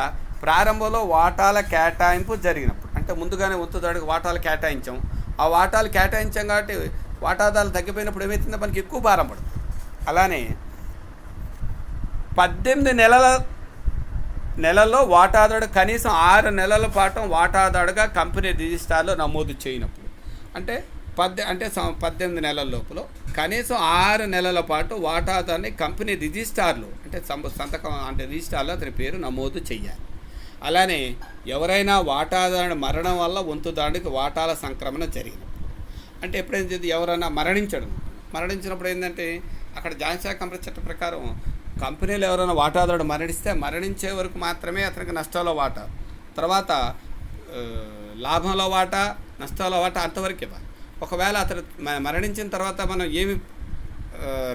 ప్రారంభంలో వాటాల కేటాయింపు జరిగినప్పుడు, అంటే ముందుగానే వంతుదారుడికి వాటాలు కేటాయించాం, ఆ వాటాలు కేటాయించాం కాబట్టి వాటాదారులు తగ్గిపోయినప్పుడు ఏమవుతుందో మనకి ఎక్కువ భారం పడుతుంది. అలానే 18 నెలల్లో వాటాదారుడు కనీసం 6 నెలల పాటు వాటాదారుడుగా కంపెనీ రిజిస్టార్లో నమోదు చేయనప్పుడు, అంటే 18 నెలల లోపల కనీసం 6 నెలల పాటు వాటాదారుని కంపెనీ రిజిస్టార్లో అంటే సంతకం అంటే రిజిస్టార్లో అతని పేరు నమోదు చేయాలి. అలానే ఎవరైనా వాటాదారుని మరణం వల్ల వంతుదారుడికి వాటాల సంక్రమణ జరిగినప్పుడు, అంటే ఎప్పుడైతే ఎవరైనా మరణించినప్పుడు ఏంటంటే అక్కడ జాయింట్ స్టాక్ కంపెనీ చట్టం ప్రకారం కంపెనీలో ఎవరైనా వాటాదారుడు మరణించే వరకు మాత్రమే అతనికి నష్టాల్లో వాటా, తర్వాత లాభంలో వాటా, నష్టాల్లో వాటా అంతవరకు ఇవ్వాలి. ఒకవేళ అతను మరణించిన తర్వాత మనం ఏమి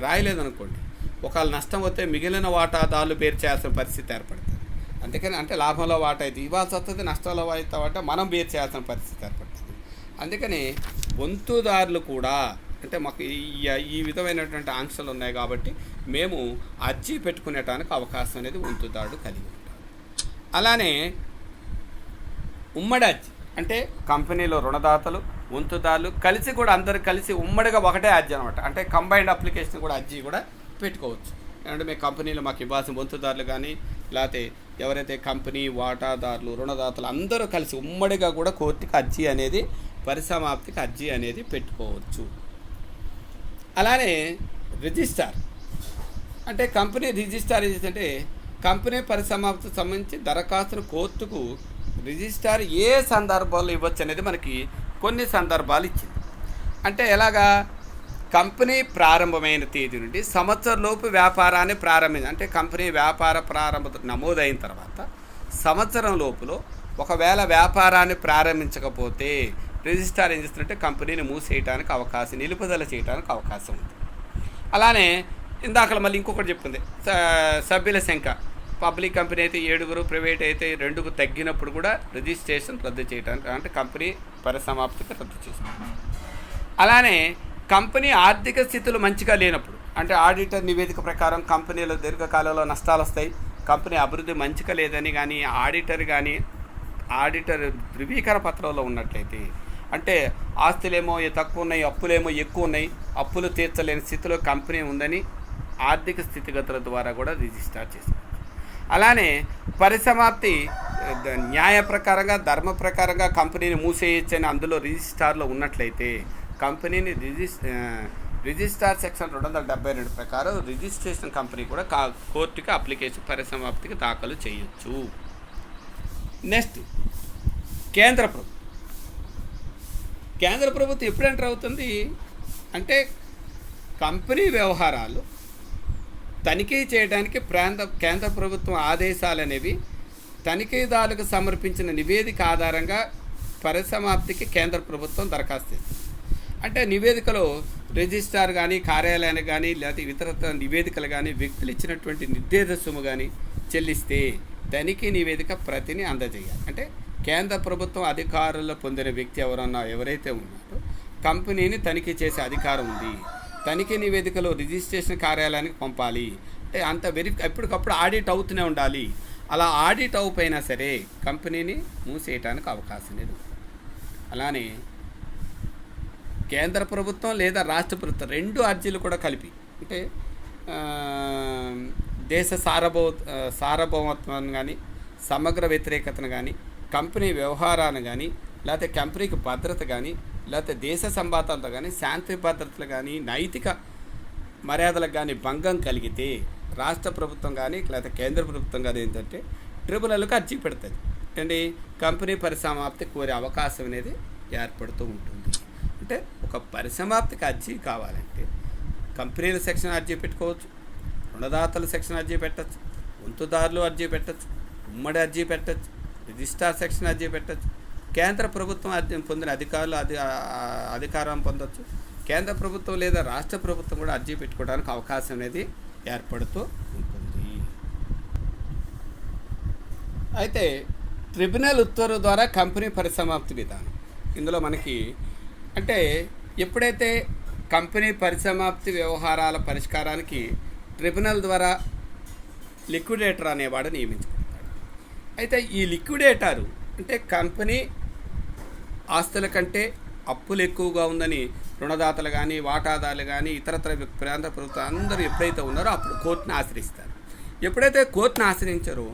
రాయలేదనుకోండి, ఒకవేళ నష్టం వస్తే మిగిలిన వాటాదారులు బేర్ చేయాల్సిన పరిస్థితి ఏర్పడుతుంది. అందుకని అంటే లాభంలో వాటా అయితే ఇవ్వాల్సి వస్తుంది, నష్టాల్లో వాటా మనం బేర్ చేయాల్సిన పరిస్థితి ఏర్పడుతుంది. అందుకని వంతుదారులు కూడా అంటే మాకు ఈ విధమైనటువంటి ఆంక్షలు ఉన్నాయి కాబట్టి మేము అర్జీ పెట్టుకునేటానికి అవకాశం అనేది వంతుదారుడు కలిగి ఉంటాడు. అలానే ఉమ్మడి అర్జీ అంటే కంపెనీలో రుణదాతలు వంతుదారులు కలిసి కూడా అందరు కలిసి ఉమ్మడిగా ఒకటే అర్జీ అనమాట, అంటే కంబైన్డ్ అప్లికేషన్ కూడా అర్జీ కూడా పెట్టుకోవచ్చు. అంటే మీ కంపెనీలో మాకు ఇవ్వాల్సిన వంతుదారులు కానీ లేకపోతే ఎవరైతే కంపెనీ వాటాదారులు రుణదాతలు అందరూ కలిసి ఉమ్మడిగా కూడా కోర్టుకి అర్జీ అనేది పరిసమాప్తికి అర్జీ అనేది పెట్టుకోవచ్చు. అలానే రిజిస్టార్ అంటే కంపెనీ రిజిస్టార్ అంటే కంపెనీ పరిసమాప్తికి సంబంధించి దరఖాస్తును కోర్టుకు రిజిస్టార్ ఏ సందర్భాల్లో ఇవ్వచ్చు అనేది మనకి కొన్ని సందర్భాలు ఇచ్చింది. అంటే ఎలాగా కంపెనీ ప్రారంభమైన తేదీ నుండి సంవత్సరంలోపు వ్యాపారాన్ని ప్రారంభించి, అంటే కంపెనీ వ్యాపార ప్రారంభ నమోదైన తర్వాత సంవత్సరం లోపులో ఒకవేళ వ్యాపారాన్ని ప్రారంభించకపోతే రిజిస్ట్రార్ ఏం చేస్తుందంటే కంపెనీని మూసేయడానికి అవకాశం, నిలుపుదల చేయడానికి అవకాశం ఉంది. అలానే ఇందాక మళ్ళీ ఇంకొకటి చెప్పింది, సభ్యుల సంఖ్య. పబ్లిక్ కంపెనీ అయితే 7, ప్రైవేట్ అయితే 2కు తగ్గినప్పుడు కూడా రిజిస్ట్రేషన్ రద్దు చేయడానికి, అంటే కంపెనీ పరిసమాప్తికి రద్దు చేస్తుంది. అలానే కంపెనీ ఆర్థిక స్థితులు మంచిగా లేనప్పుడు, అంటే ఆడిటర్ నివేదిక ప్రకారం కంపెనీలో దీర్ఘకాలంలో నష్టాలు వస్తాయి, కంపెనీ అభివృద్ధి మంచిగా లేదని కానీ ఆడిటర్ ధృవీకరణ పత్రంలో ఉన్నట్లయితే, అంటే ఆస్తులేమో తక్కువ ఉన్నాయి, అప్పులేమో ఎక్కువ ఉన్నాయి, అప్పులు తీర్చలేని స్థితిలో కంపెనీ ఉందని ఆర్థిక స్థితిగతుల ద్వారా కూడా రిజిస్టర్ చేస్తారు. అలానే పరిసమాప్తి న్యాయ ప్రకారంగా, ధర్మ ప్రకారంగా కంపెనీని మూసేయచ్చని అందులో రిజిస్టార్లో ఉన్నట్లయితే కంపెనీని రిజిస్టార్ సెక్షన్ 272 ప్రకారం రిజిస్ట్రేషన్ కంపెనీ కూడా కోర్టుకి అప్లికేషన్ పరిసమాప్తికి దాఖలు చేయొచ్చు. నెక్స్ట్ కేంద్ర ప్రభుత్వం ఎప్పుడు ఎంటర్ అవుతుంది అంటే కంపెనీ వ్యవహారాలు తనిఖీ చేయడానికి కేంద్ర ప్రభుత్వం ఆదేశాలు అనేవి తనిఖీదారులకు సమర్పించిన నివేదిక ఆధారంగా పరిసమాప్తికి కేంద్ర ప్రభుత్వం దరఖాస్తు చేస్తుంది. అంటే నివేదికలో రిజిస్ట్రార్ కానీ, కార్యాలయానికి కానీ, లేకపోతే ఇతర నివేదికలు కానీ, వ్యక్తులు ఇచ్చినటువంటి నిర్దేశ సొమ్ము కానీ చెల్లిస్తే తనిఖీ నివేదిక ప్రతిని అందజేయాలి. అంటే కేంద్ర ప్రభుత్వం అధికారుల్లో పొందిన వ్యక్తి ఎవరైతే ఉన్నారో కంపెనీని తనిఖీ చేసే అధికారం ఉంది. తనిఖీ నివేదికలో రిజిస్ట్రేషన్ కార్యాలయానికి పంపాలి. అంటే అంత ఎప్పటికప్పుడు ఆడిట్ అవుతూనే ఉండాలి. అలా ఆడిట్ అయిపోయినా సరే కంపెనీని మూసేయటానికి అవకాశం లేదు. అలానే కేంద్ర ప్రభుత్వం లేదా రాష్ట్ర ప్రభుత్వం 2 అర్జీలు కూడా కలిపి, అంటే దేశ సార్వభౌమత్వాన్ని కానీ, సమగ్ర వ్యతిరేకతను కానీ, కంపెనీ వ్యవహారాన్ని కానీ, లేకపోతే కంపెనీకి భద్రత కానీ, లేకపోతే దేశ సంబంధాలతో కానీ, శాంతి భద్రతలు కానీ, నైతిక మర్యాదలకు కానీ భంగం కలిగితే రాష్ట్ర ప్రభుత్వం కానీ లేకపోతే కేంద్ర ప్రభుత్వం కానీ ఏంటంటే ట్రిబ్యునల్కి అర్జీ పెడుతుంది. అంటే కంపెనీ పరిసమాప్తి కోరే అవకాశం అనేది ఏర్పడుతూ ఉంటుంది. అంటే ఒక పరిసమాప్తికి అర్జీ కావాలంటే కంపెనీల సెక్షన్ అర్జీ పెట్టుకోవచ్చు, రుణదాతల సెక్షన్ అర్జీ పెట్టచ్చు, వంతుదారులు అర్జీ పెట్టచ్చు, ఉమ్మడి అర్జీ పెట్టచ్చు, రిజిస్ట్రార్ సెక్షన్ అర్జీ పెట్టచ్చు, కేంద్ర ప్రభుత్వం అర్జీ పొందిన అధికారులు అధికారం పొందవచ్చు, కేంద్ర ప్రభుత్వం లేదా రాష్ట్ర ప్రభుత్వం కూడా అర్జీ పెట్టుకోవడానికి అవకాశం అనేది ఏర్పడుతూ ఉంటుంది. అయితే ట్రిబ్యునల్ ఉత్తర్వు ద్వారా కంపెనీ పరిసమాప్తి విధానం ఇందులో మనకి, అంటే ఎప్పుడైతే కంపెనీ పరిసమాప్తి వ్యవహారాల పరిష్కారానికి ట్రిబ్యునల్ ద్వారా లిక్విడేటర్ అనేవాడు నియమించబడతాడు. అయితే ఈ లిక్విడేటర్ అంటే కంపెనీ ఆస్తుల కంటే అప్పులు ఎక్కువగా ఉందని రుణదాతలు కానీ, వాటాదారులు కానీ, ఇతరత్ర కేంద్ర ప్రభుత్వం అందరూ ఎప్పుడైతే ఉన్నారో అప్పుడు కోర్టుని ఆశ్రయిస్తారు. ఎప్పుడైతే కోర్టుని ఆశ్రయించారో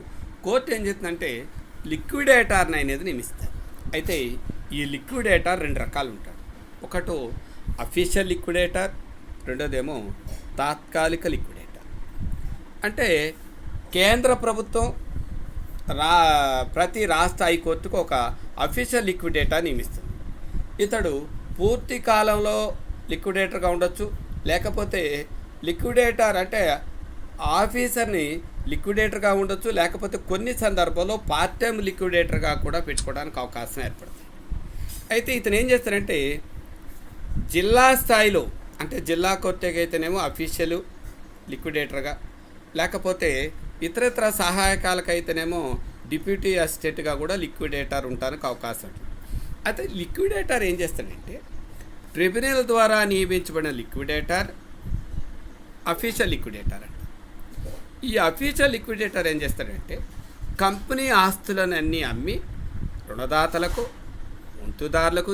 కోర్టు ఏం చేస్తుందంటే లిక్విడేటర్ని అనేది నియమిస్తారు. అయితే ఈ లిక్విడేటర్ 2 రకాలు ఉంటాడు. ఒకటి అఫీషియల్ లిక్విడేటర్, రెండోదేమో తాత్కాలిక లిక్విడేటర్. అంటే కేంద్ర ప్రభుత్వం ప్రతి రాష్ట్ర హైకోర్టుకు ఒక అఫీషియల్ లిక్విడేటర్ నియమిస్తుంది. ఇతడు పూర్తి కాలంలో లిక్విడేటర్గా ఉండొచ్చు, లేకపోతే లిక్విడేటర్ అంటే ఆఫీసర్ని లిక్విడేటర్గా ఉండొచ్చు, లేకపోతే కొన్ని సందర్భాల్లో పార్ట్ టైం లిక్విడేటర్గా కూడా పెట్టుకోవడానికి అవకాశం ఏర్పడుతుంది. అయితే ఇతను ఏం చేస్తారంటే జిల్లా స్థాయిలో, అంటే జిల్లా కోర్టుకి అయితేనేమో అఫీషియల్ లిక్విడేటర్గా, లేకపోతే ఇతరత్ర సహాయకాలకైతేనేమో డిప్యూటీ అసిస్టెంట్గా కూడా లిక్విడేటర్ ఉండడానికి అవకాశం ఉంటుంది. అయితే లిక్విడేటర్ ఏం చేస్తాడంటే ట్రిబ్యునల్ ద్వారా నియమించబడిన లిక్విడేటర్ అఫీషియల్ లిక్విడేటర్ అంట. ఈ అఫీషియల్ లిక్విడేటర్ ఏం చేస్తాడంటే కంపెనీ ఆస్తులను అన్నీ అమ్మి రుణదాతలకు, వంతుదారులకు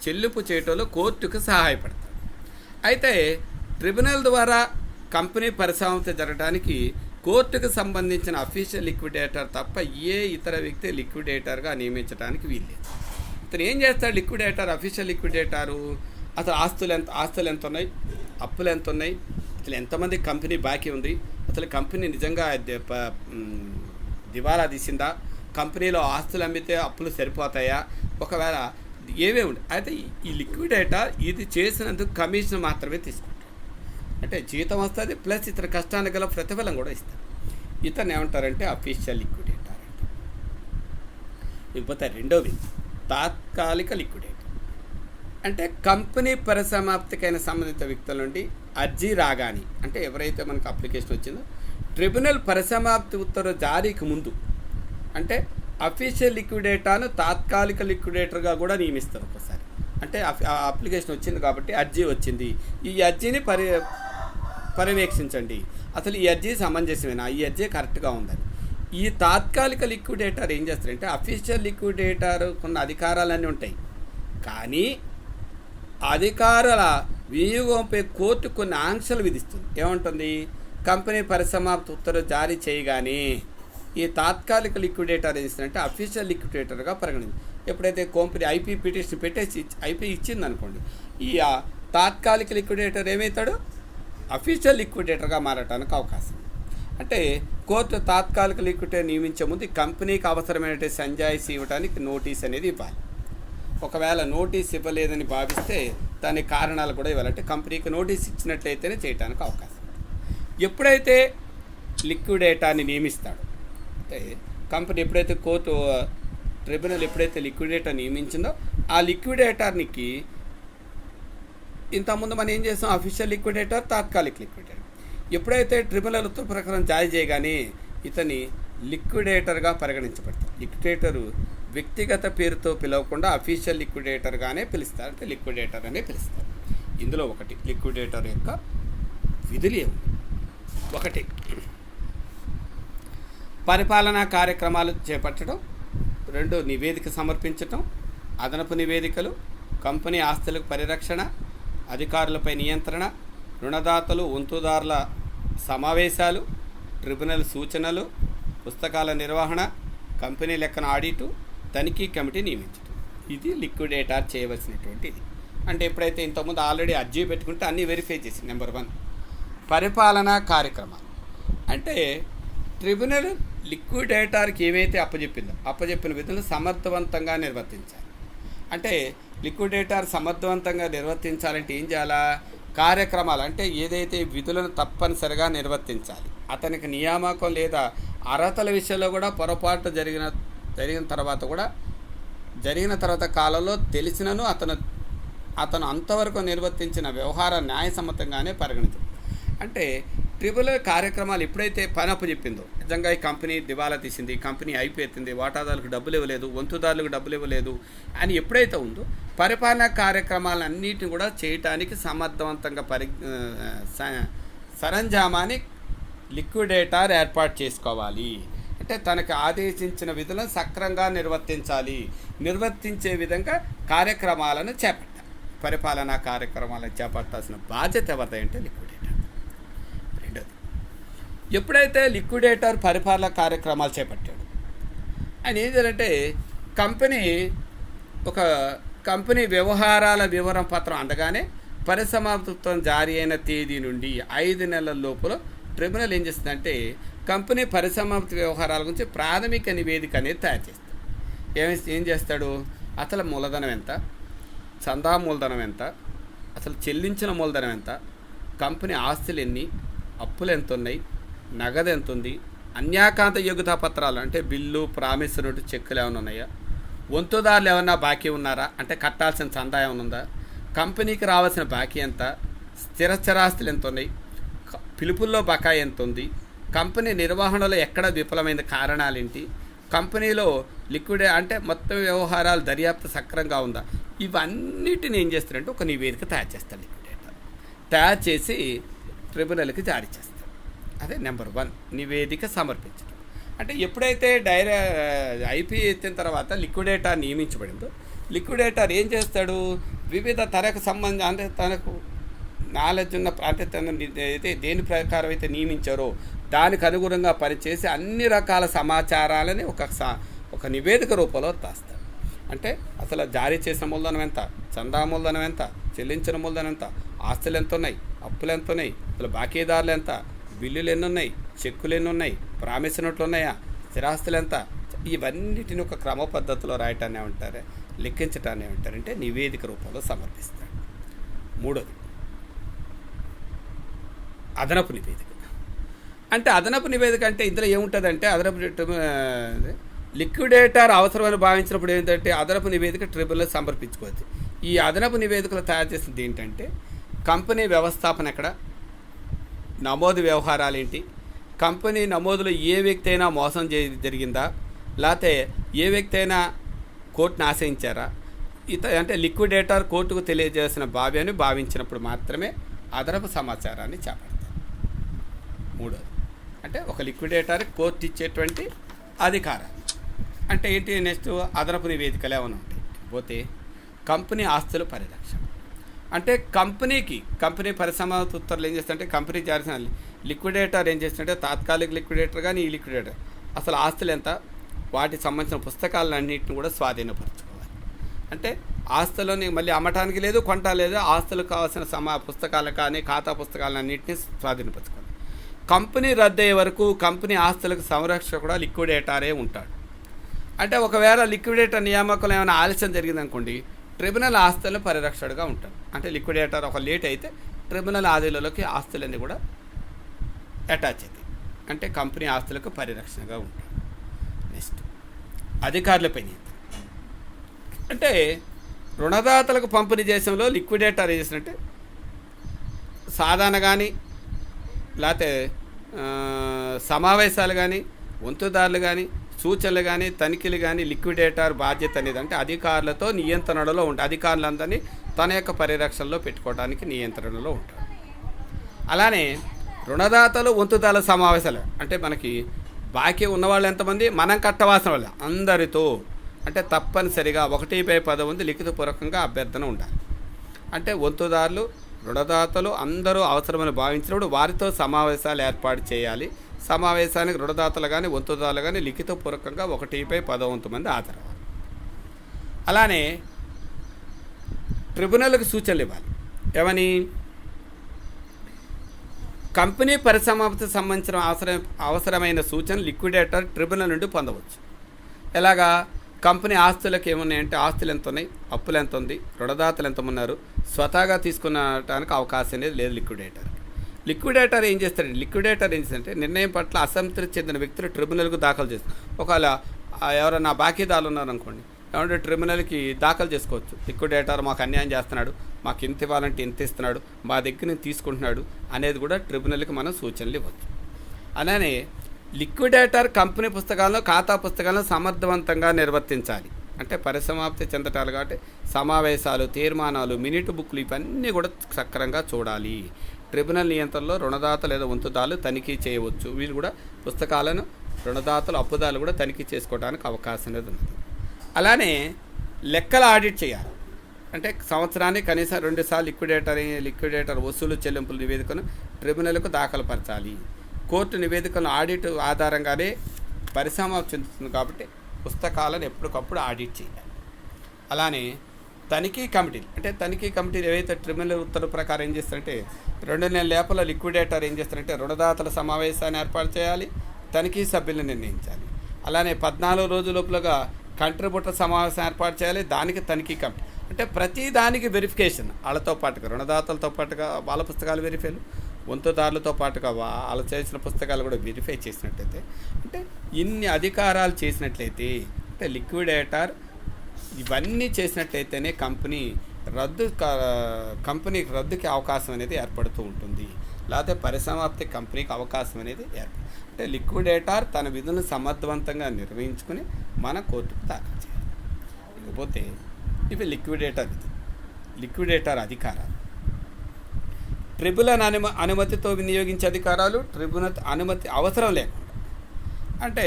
చెల్లింపు చేయటంలో కోర్టుకు సహాయపడతాడు. అయితే ట్రిబ్యునల్ ద్వారా కంపెనీ పరిసమాప్తి జరగడానికి కోర్టుకు సంబంధించిన అఫీషియల్ లిక్విడేటర్ తప్ప ఏ ఇతర వ్యక్తి లిక్విడేటర్గా నియమించడానికి వీల్లేదు. ఇతను ఏం చేస్తాడు లిక్విడేటర్, అఫీషియల్ లిక్విడేటరు అసలు ఆస్తులు ఎంత ఉన్నాయి, అప్పులు ఎంత ఉన్నాయి, అసలు ఎంతమంది కంపెనీ బాకీ ఉంది, అసలు కంపెనీ నిజంగా దివాలా తీసిందా, కంపెనీలో ఆస్తులు అమ్మితే అప్పులు సరిపోతాయా, ఒకవేళ ఏవే ఉంటాయి. అయితే ఈ లిక్విడేటర్ ఇది చేసినందుకు కమిషన్ మాత్రమే తీసుకుంటాడు. అంటే జీతం వస్తుంది ప్లస్ ఇతర కష్టానికి గల ప్రతిఫలం కూడా ఇస్తారు. ఇతను ఏమంటారంటే అఫీషియల్ లిక్విడేటర్ అంటే. ఇకపోతే రెండోది తాత్కాలిక లిక్విడేటర్. అంటే కంపెనీ పరిసమాప్తికైన సంబంధిత వ్యక్తుల నుండి అర్జీ రాగాని, అంటే ఎవరైతే మనకు అప్లికేషన్ వచ్చిందో ట్రిబ్యునల్ పరిసమాప్తి ఉత్తర్వు జారీకి ముందు, అంటే అఫీషియల్ లిక్విడేటర్ను తాత్కాలిక లిక్విడేటర్గా కూడా నియమిస్తారు ఒకసారి. అంటే అప్లికేషన్ వచ్చింది కాబట్టి అర్జీ వచ్చింది, ఈ అర్జీని పర్యవేక్షించండి, అసలు ఈ అర్జీ సమంజసమేనా, ఈ అర్జీ కరెక్ట్గా ఉందని. ఈ తాత్కాలిక లిక్విడేటర్ ఏం చేస్తారంటే అఫీషియల్ లిక్విడేటర్ కొన్ని అధికారాలన్నీ ఉంటాయి, కానీ అధికారాల వినియోగంపై కోర్టు కొన్ని ఆంక్షలు విధిస్తుంది. ఏముంటుంది? కంపెనీ పరిసమాప్తి ఉత్తర్వు జారీ చేయగానే ఈ తాత్కాలిక లిక్విడేటర్ ఏం చేస్తుందంటే అఫీషియల్ లిక్విడేటర్గా పరిగణించి, ఎప్పుడైతే కంపెనీ ఐపీ పిటిషన్ పెట్టేసి ఐపీ ఇచ్చింది అనుకోండి, ఈ తాత్కాలిక లిక్విడేటర్ ఏమవుతాడు? అఫీషియల్ లిక్విడేటర్గా మారటానికి అవకాశం. అంటే కోర్టు తాత్కాలిక లిక్విడేటర్ నియమించే ముందు కంపెనీకి అవసరమైన సంజాయిషీ ఇవ్వడానికి నోటీస్ అనేది ఇవ్వాలి. ఒకవేళ నోటీస్ ఇవ్వలేదని భావిస్తే దాని కారణాలు కూడా ఇవ్వాలంటే కంపెనీకి నోటీస్ ఇచ్చినట్లయితేనే చేయడానికి అవకాశం. ఎప్పుడైతే లిక్విడేటర్ని నియమిస్తాడో, అంటే కంపెనీ ఎప్పుడైతే కోర్టు ట్రిబ్యునల్ ఎప్పుడైతే లిక్విడేటర్ నియమించిందో ఆ లిక్విడేటర్నికి ఇంతకుముందు మనం ఏం చేస్తాం? అఫీషియల్ లిక్విడేటర్, తాత్కాలిక లిక్విడేటర్. ఎప్పుడైతే ట్రిబ్యునల్ ఉత్తర్వు ప్రకారం జారీ చేయగానే ఇతని లిక్విడేటర్గా పరిగణించబడతాడు. లిక్విడేటరు వ్యక్తిగత పేరుతో పిలవకుండా అఫీషియల్ లిక్విడేటర్గానే పిలుస్తారు, అంటే లిక్విడేటర్ అనే పిలుస్తారు. ఇందులో ఒకటి లిక్విడేటర్ యొక్క విధులు ఏమి? ఒకటి, పరిపాలనా కార్యక్రమాలు చేపట్టడం. రెండు, నివేదిక సమర్పించటం, అదనపు నివేదికలు, కంపెనీ ఆస్తులకు పరిరక్షణ, అధికారులపై నియంత్రణ, రుణదాతలు వంతుదారుల సమావేశాలు, ట్రిబ్యునల్ సూచనలు, పుస్తకాల నిర్వహణ, కంపెనీ లెక్కన ఆడిటు, తనిఖీ కమిటీ నియమించడం. ఇది లిక్విడేటర్ చేయవలసినటువంటిది. అంటే ఎప్పుడైతే ఇంతకుముందు ఆల్రెడీ అర్జీ పెట్టుకుంటే అన్నీ వెరిఫై చేసి. నెంబర్ 1 పరిపాలనా కార్యక్రమాలు. అంటే ట్రిబ్యునల్ లిక్విడేటర్కి ఏమైతే అప్పచెప్పిన విధులను సమర్థవంతంగా నిర్వర్తించాలి. అంటే లిక్విడేటర్ సమర్థవంతంగా నిర్వర్తించాలంటే ఏం చేయాలా? కార్యక్రమాలు అంటే ఏదైతే విధులను తప్పనిసరిగా నిర్వర్తించాలి. అతనికి నియామకం లేదా అర్హతల విషయంలో కూడా పొరపాటు జరిగిన తర్వాత కాలంలో తెలిసినను అతను అంతవరకు నిర్వర్తించిన వ్యవహారం న్యాయసమ్మతంగానే పరిగణించాలి. అంటే ట్రిబ్యునల్ కార్యక్రమాలు ఎప్పుడైతే పని అప్పచెప్పిందో, నిజంగా ఈ కంపెనీ దివాలా తీసింది, కంపెనీ అయిపోతుంది, వాటాదారులకు డబ్బులు ఇవ్వలేదు, వంతుదారులకు డబ్బులు ఇవ్వలేదు అని ఎప్పుడైతే ఉందో పరిపాలనా కార్యక్రమాలన్నిటిని కూడా చేయటానికి సమర్థవంతంగా సరంజామాని లిక్విడేటర్ ఏర్పాటు చేసుకోవాలి. అంటే తనకు ఆదేశించిన విధులను సక్రమంగా నిర్వర్తించే విధంగా కార్యక్రమాలను చేపట్టాలి. పరిపాలనా కార్యక్రమాలను చేపట్టాల్సిన బాధ్యత ఎవరిదంటే లిక్విడేటర్. రెండోది, ఎప్పుడైతే లిక్విడేటర్ పరిపాలన కార్యక్రమాలు చేపట్టాడు ఆయన ఏం చేయాలంటే కంపెనీ వ్యవహారాల వివరం పత్రం అందగానే పరిసమాప్తిత్వం జారీ అయిన తేదీ నుండి 5 నెలల లోపల ట్రిబ్యునల్ ఏం చేస్తుందంటే కంపెనీ పరిసమాప్తి వ్యవహారాల గురించి ప్రాథమిక నివేదిక అనేది తయారు చేస్తాడు. ఏం చేస్తాడు? అసలు మూలధనం ఎంత, చందా మూలధనం ఎంత, అసలు చెల్లించిన మూలధనం ఎంత, కంపెనీ ఆస్తులు ఎన్ని, అప్పులు ఎంత ఉన్నాయి, నగదు ఎంత ఉంది, అన్యాకాంత యోగ్యతా పత్రాలు అంటే బిల్లు, ప్రామిస్ నోటు, చెక్కులు ఏమైనా ఉన్నాయా, వంతుదారులు ఏమన్నా బాకీ ఉన్నారా, అంటే కట్టాల్సిన చందా ఏమైనా ఉందా, కంపెనీకి రావాల్సిన బాకీ ఎంత, స్థిరాస్తులు ఎంత ఉన్నాయి, పిలుపుల్లో బకాయి ఎంత ఉంది, కంపెనీ నిర్వహణలో ఎక్కడ విఫలమైన కారణాలేంటి, కంపెనీలో అంటే మొత్తం వ్యవహారాలు దర్యాప్తు సక్రంగా ఉందా, ఇవన్నిటిని ఏం చేస్తారంటే ఒక నివేదిక తయారు చేస్తారు. లిక్విడేటర్ తయారు చేసి ట్రిబ్యునల్కి జారీ చేస్తారు. అదే నెంబర్ 1 నివేదిక సమర్పించడం. అంటే ఎప్పుడైతే ఐపీ ఎత్తిన తర్వాత లిక్విడేటర్ నియమించబడిందో లిక్విడేటర్ ఏం చేస్తాడు? వివిధ తనకు సంబంధం అంటే తనకు నాలెడ్జ్ ఉన్న అంటే తన అయితే దేని ప్రకారం అయితే నియమించారో దానికి అనుగుణంగా పనిచేసి అన్ని రకాల సమాచారాలని ఒక నివేదిక రూపంలో రాస్తారు. అంటే అసలు జారీ చేసిన మూలధనం ఎంత, చందా మూలధనం ఎంత, చెల్లించిన మూలధనం ఎంత, ఆస్తులు ఎంత ఉన్నాయి, అప్పులు ఎంత ఉన్నాయి, అసలు బాకీదారులు ఎంత, బిల్లులు ఎన్ని ఉన్నాయి, చెక్కులు ఎన్ని ఉన్నాయి, ప్రామిస్ నోట్లు ఉన్నాయా, స్థిరాస్తులు ఎంత, ఇవన్నిటిని ఒక క్రమ పద్ధతిలో రాయటాన్ని ఉంటారు లెక్కించటాన్ని ఏమంటారంటే నివేదిక రూపంలో సమర్పిస్తాడు. మూడోది అదనపు నివేదిక. అంటే అదనపు నివేదిక అంటే ఇందులో ఏముంటుందంటే లిక్విడేటర్ అవసరమని భావించినప్పుడు ఏంటంటే అదనపు నివేదిక ట్రిబ్యునల్లో సమర్పించుకోవచ్చు. ఈ అదనపు నివేదికలు తయారు చేసింది ఏంటంటే కంపెనీ వ్యవస్థాపన ఎక్కడ, నమోదు వ్యవహారాలు ఏంటి, కంపెనీ నమోదులో ఏ వ్యక్తి అయినా మోసం జరిగిందా, లేకపోతే ఏ వ్యక్తి అయినా కోర్టును ఆశ్రయించారా, అంటే లిక్విడేటర్ కోర్టుకు తెలియజేసిన భావ్యాన్ని భావించినప్పుడు మాత్రమే అదనపు సమాచారాన్ని చేపడతారు. మూడోది అంటే ఒక లిక్విడేటర్ కోర్టు ఇచ్చేటువంటి అధికారాలు అంటే ఏంటి. నెక్స్ట్ అదనపు నివేదికలు ఏమైనా ఉంటాయి. పోతే కంపెనీ ఆస్తుల పరిరక్షణ అంటే కంపెనీ పరిసమాప్తి ఉత్తర్వులు ఏం చేస్తుంటే కంపెనీ చేయాల్సిన లిక్విడేటర్ ఏం చేస్తుంటే తాత్కాలిక లిక్విడేటర్ కానీ ఈ లిక్విడేటర్ అసలు ఆస్తులు ఎంత, వాటికి సంబంధించిన పుస్తకాలన్నింటిని కూడా స్వాధీనపరచుకోవాలి. అంటే ఆస్తులని మళ్ళీ అమ్మటానికి లేదు, కొనటాలేదు, ఆస్తులకు కావాల్సిన పుస్తకాలు కానీ ఖాతా పుస్తకాలన్నింటినీ స్వాధీనపరచుకోవాలి. కంపెనీ రద్దు అయ్యే వరకు కంపెనీ ఆస్తులకు సంరక్షణ కూడా లిక్విడేటరే ఉంటాడు. అంటే ఒకవేళ లిక్విడేటర్ నియామకంలో ఏమైనా ఆలస్యం జరిగిందనుకోండి, ట్రిబ్యునల్ ఆస్తుల పరిరక్షణగా ఉంటాడు. అంటే లిక్విడేటర్ ఒక లేట్ అయితే ట్రిబ్యునల్ ఆధీనంలోకి ఆస్తులన్నీ కూడా అటాచ్ అవుతాయి. అంటే కంపెనీ ఆస్తులకు పరిరక్షణగా ఉంటాడు. నెక్స్ట్ అధికారులపై నియంత్రణ అంటే రుణదాతలకు పంపిణీ చేసంలో లిక్విడేటర్ చేసినట్టే సాధారణ కానీ లేకపోతే సమావేశాలు కానీ వంతుదారులు కానీ సూచనలు కానీ తనిఖీలు కానీ లిక్విడేటర్ బాధ్యత అనేది అంటే అధికారులతో నియంత్రణలో ఉంటాయి. అధికారులందరినీ తన యొక్క పరిరక్షణలో పెట్టుకోవడానికి నియంత్రణలో ఉంటాడు. అలానే రుణదాతలు వంతుదారుల సమావేశాలు అంటే మనకి బాకీ ఉన్నవాళ్ళు ఎంతమంది, మనం కట్టవలసిన వాళ్ళు అందరితో అంటే తప్పనిసరిగా 1/10 లిఖితపూర్వకంగా అభ్యర్థన ఉండాలి. అంటే వంతుదారులు రుణదాతలు అందరూ అవసరమని భావించినప్పుడు వారితో సమావేశాలు ఏర్పాటు చేయాలి. సమావేశానికి రుణదాతలు కానీ వంతుదారులు కానీ లిఖితపూర్వకంగా 1/10 హాజరవ్వాలి. అలానే ట్రిబ్యునల్కి సూచనలు ఇవ్వాలి. ఏమని, కంపెనీ పరిసమాప్తి సంబంధించిన అవసరమైన సూచనలు లిక్విడేటర్ ట్రిబ్యునల్ నుండి పొందవచ్చు. ఎలాగా, కంపెనీ ఆస్తులకు ఏమున్నాయంటే ఆస్తులు ఎంత ఉన్నాయి, అప్పులు ఎంత ఉంది, రుణదాతలు ఎంతమన్నారు, స్వతహాగా తీసుకునటానికి అవకాశం అనేది లేదు లిక్విడేటర్ ఏం చేస్తారంటే లిక్విడేటర్ ఏం చేస్తారంటే నిర్ణయం పట్ల అసంతృప్తి చెందిన వ్యక్తులు ట్రిబ్యునల్కు దాఖలు చేస్తారు. ఒకవేళ ఎవరైనా బాకీదారులు ఉన్నారనుకోండి, ఏమంటే ట్రిబ్యునల్కి దాఖలు చేసుకోవచ్చు. లిక్విడేటర్ మాకు అన్యాయం చేస్తున్నాడు, మాకు ఇంత ఇవ్వాలంటే ఇంత ఇస్తున్నాడు, మా దగ్గర నుంచి తీసుకుంటున్నాడు అనేది కూడా ట్రిబ్యునల్కి మనం సూచనలు ఇవ్వచ్చు. అలానే లిక్విడేటర్ కంపెనీ పుస్తకాలను ఖాతా పుస్తకాలను సమర్థవంతంగా నిర్వర్తించాలి. అంటే పరిసమాప్తి చెందటాలు కాబట్టి సమావేశాలు, తీర్మానాలు, మినిట్ బుక్లు ఇవన్నీ కూడా సక్రమంగా చూడాలి. ట్రిబ్యునల్ నియంత్రణలో రుణదాత లేదా వంతుదారులు తనిఖీ చేయవచ్చు. వీళ్ళు కూడా పుస్తకాలను రుణదాతలు అప్పుదారులు కూడా తనిఖీ చేసుకోవడానికి అవకాశం అనేది ఉంది. అలానే లెక్కల ఆడిట్ చేయాలి. అంటే సంవత్సరానికి కనీసం 2 సార్లు లిక్విడేటర్ వసూలు చెల్లింపుల నివేదికను ట్రిబ్యునల్కు దాఖలుపరచాలి. కోర్టు నివేదికలను ఆడిట్ ఆధారంగానే పరిసమాప్తి చెందుతుంది కాబట్టి పుస్తకాలను ఎప్పటికప్పుడు ఆడిట్ చేయాలి. అలానే తనిఖీ కమిటీలు ఏవైతే ట్రిబ్యునల్ ఉత్తర్వు ప్రకారం ఏం చేస్తారంటే 2 నెలల లోపల లిక్విడేటర్ ఏం చేస్తారంటే రుణదాతల సమావేశాన్ని ఏర్పాటు చేయాలి, తనిఖీ సభ్యులను నిర్ణయించాలి. అలానే 14 రోజుల లోపలగా కంట్రిబ్యూటర్ సమావేశం ఏర్పాటు చేయాలి, దానికి తనిఖీ కమిటీ. అంటే ప్రతి దానికి వెరిఫికేషన్, వాళ్ళతో పాటుగా రుణదాతలతో పాటుగా వాళ్ళ పుస్తకాలు వెరిఫైలు, వంతుదారులతో పాటుగా వాళ్ళు చేసిన పుస్తకాలు కూడా వెరిఫై చేసినట్లయితే, అంటే ఇన్ని అధికారాలు చేసినట్లయితే, అంటే లిక్విడేటర్ ఇవన్నీ చేసినట్లయితేనే కంపెనీకి రద్దుకి అవకాశం అనేది ఏర్పడుతూ ఉంటుంది. లేకపోతే పరిసమాప్తి కంపెనీకి అవకాశం అనేది అంటే లిక్విడేటర్ తన విధులను సమర్థవంతంగా నిర్వహించుకుని మన కోర్టుకు దాఖలు చేయాలి. ఇకపోతే ఇవి లిక్విడేటర్ అధికారాలు. ట్రిబ్యునల్ అనుమతితో వినియోగించే అధికారాలు, ట్రిబ్యునల్ అనుమతి అవసరం లేకుండా. అంటే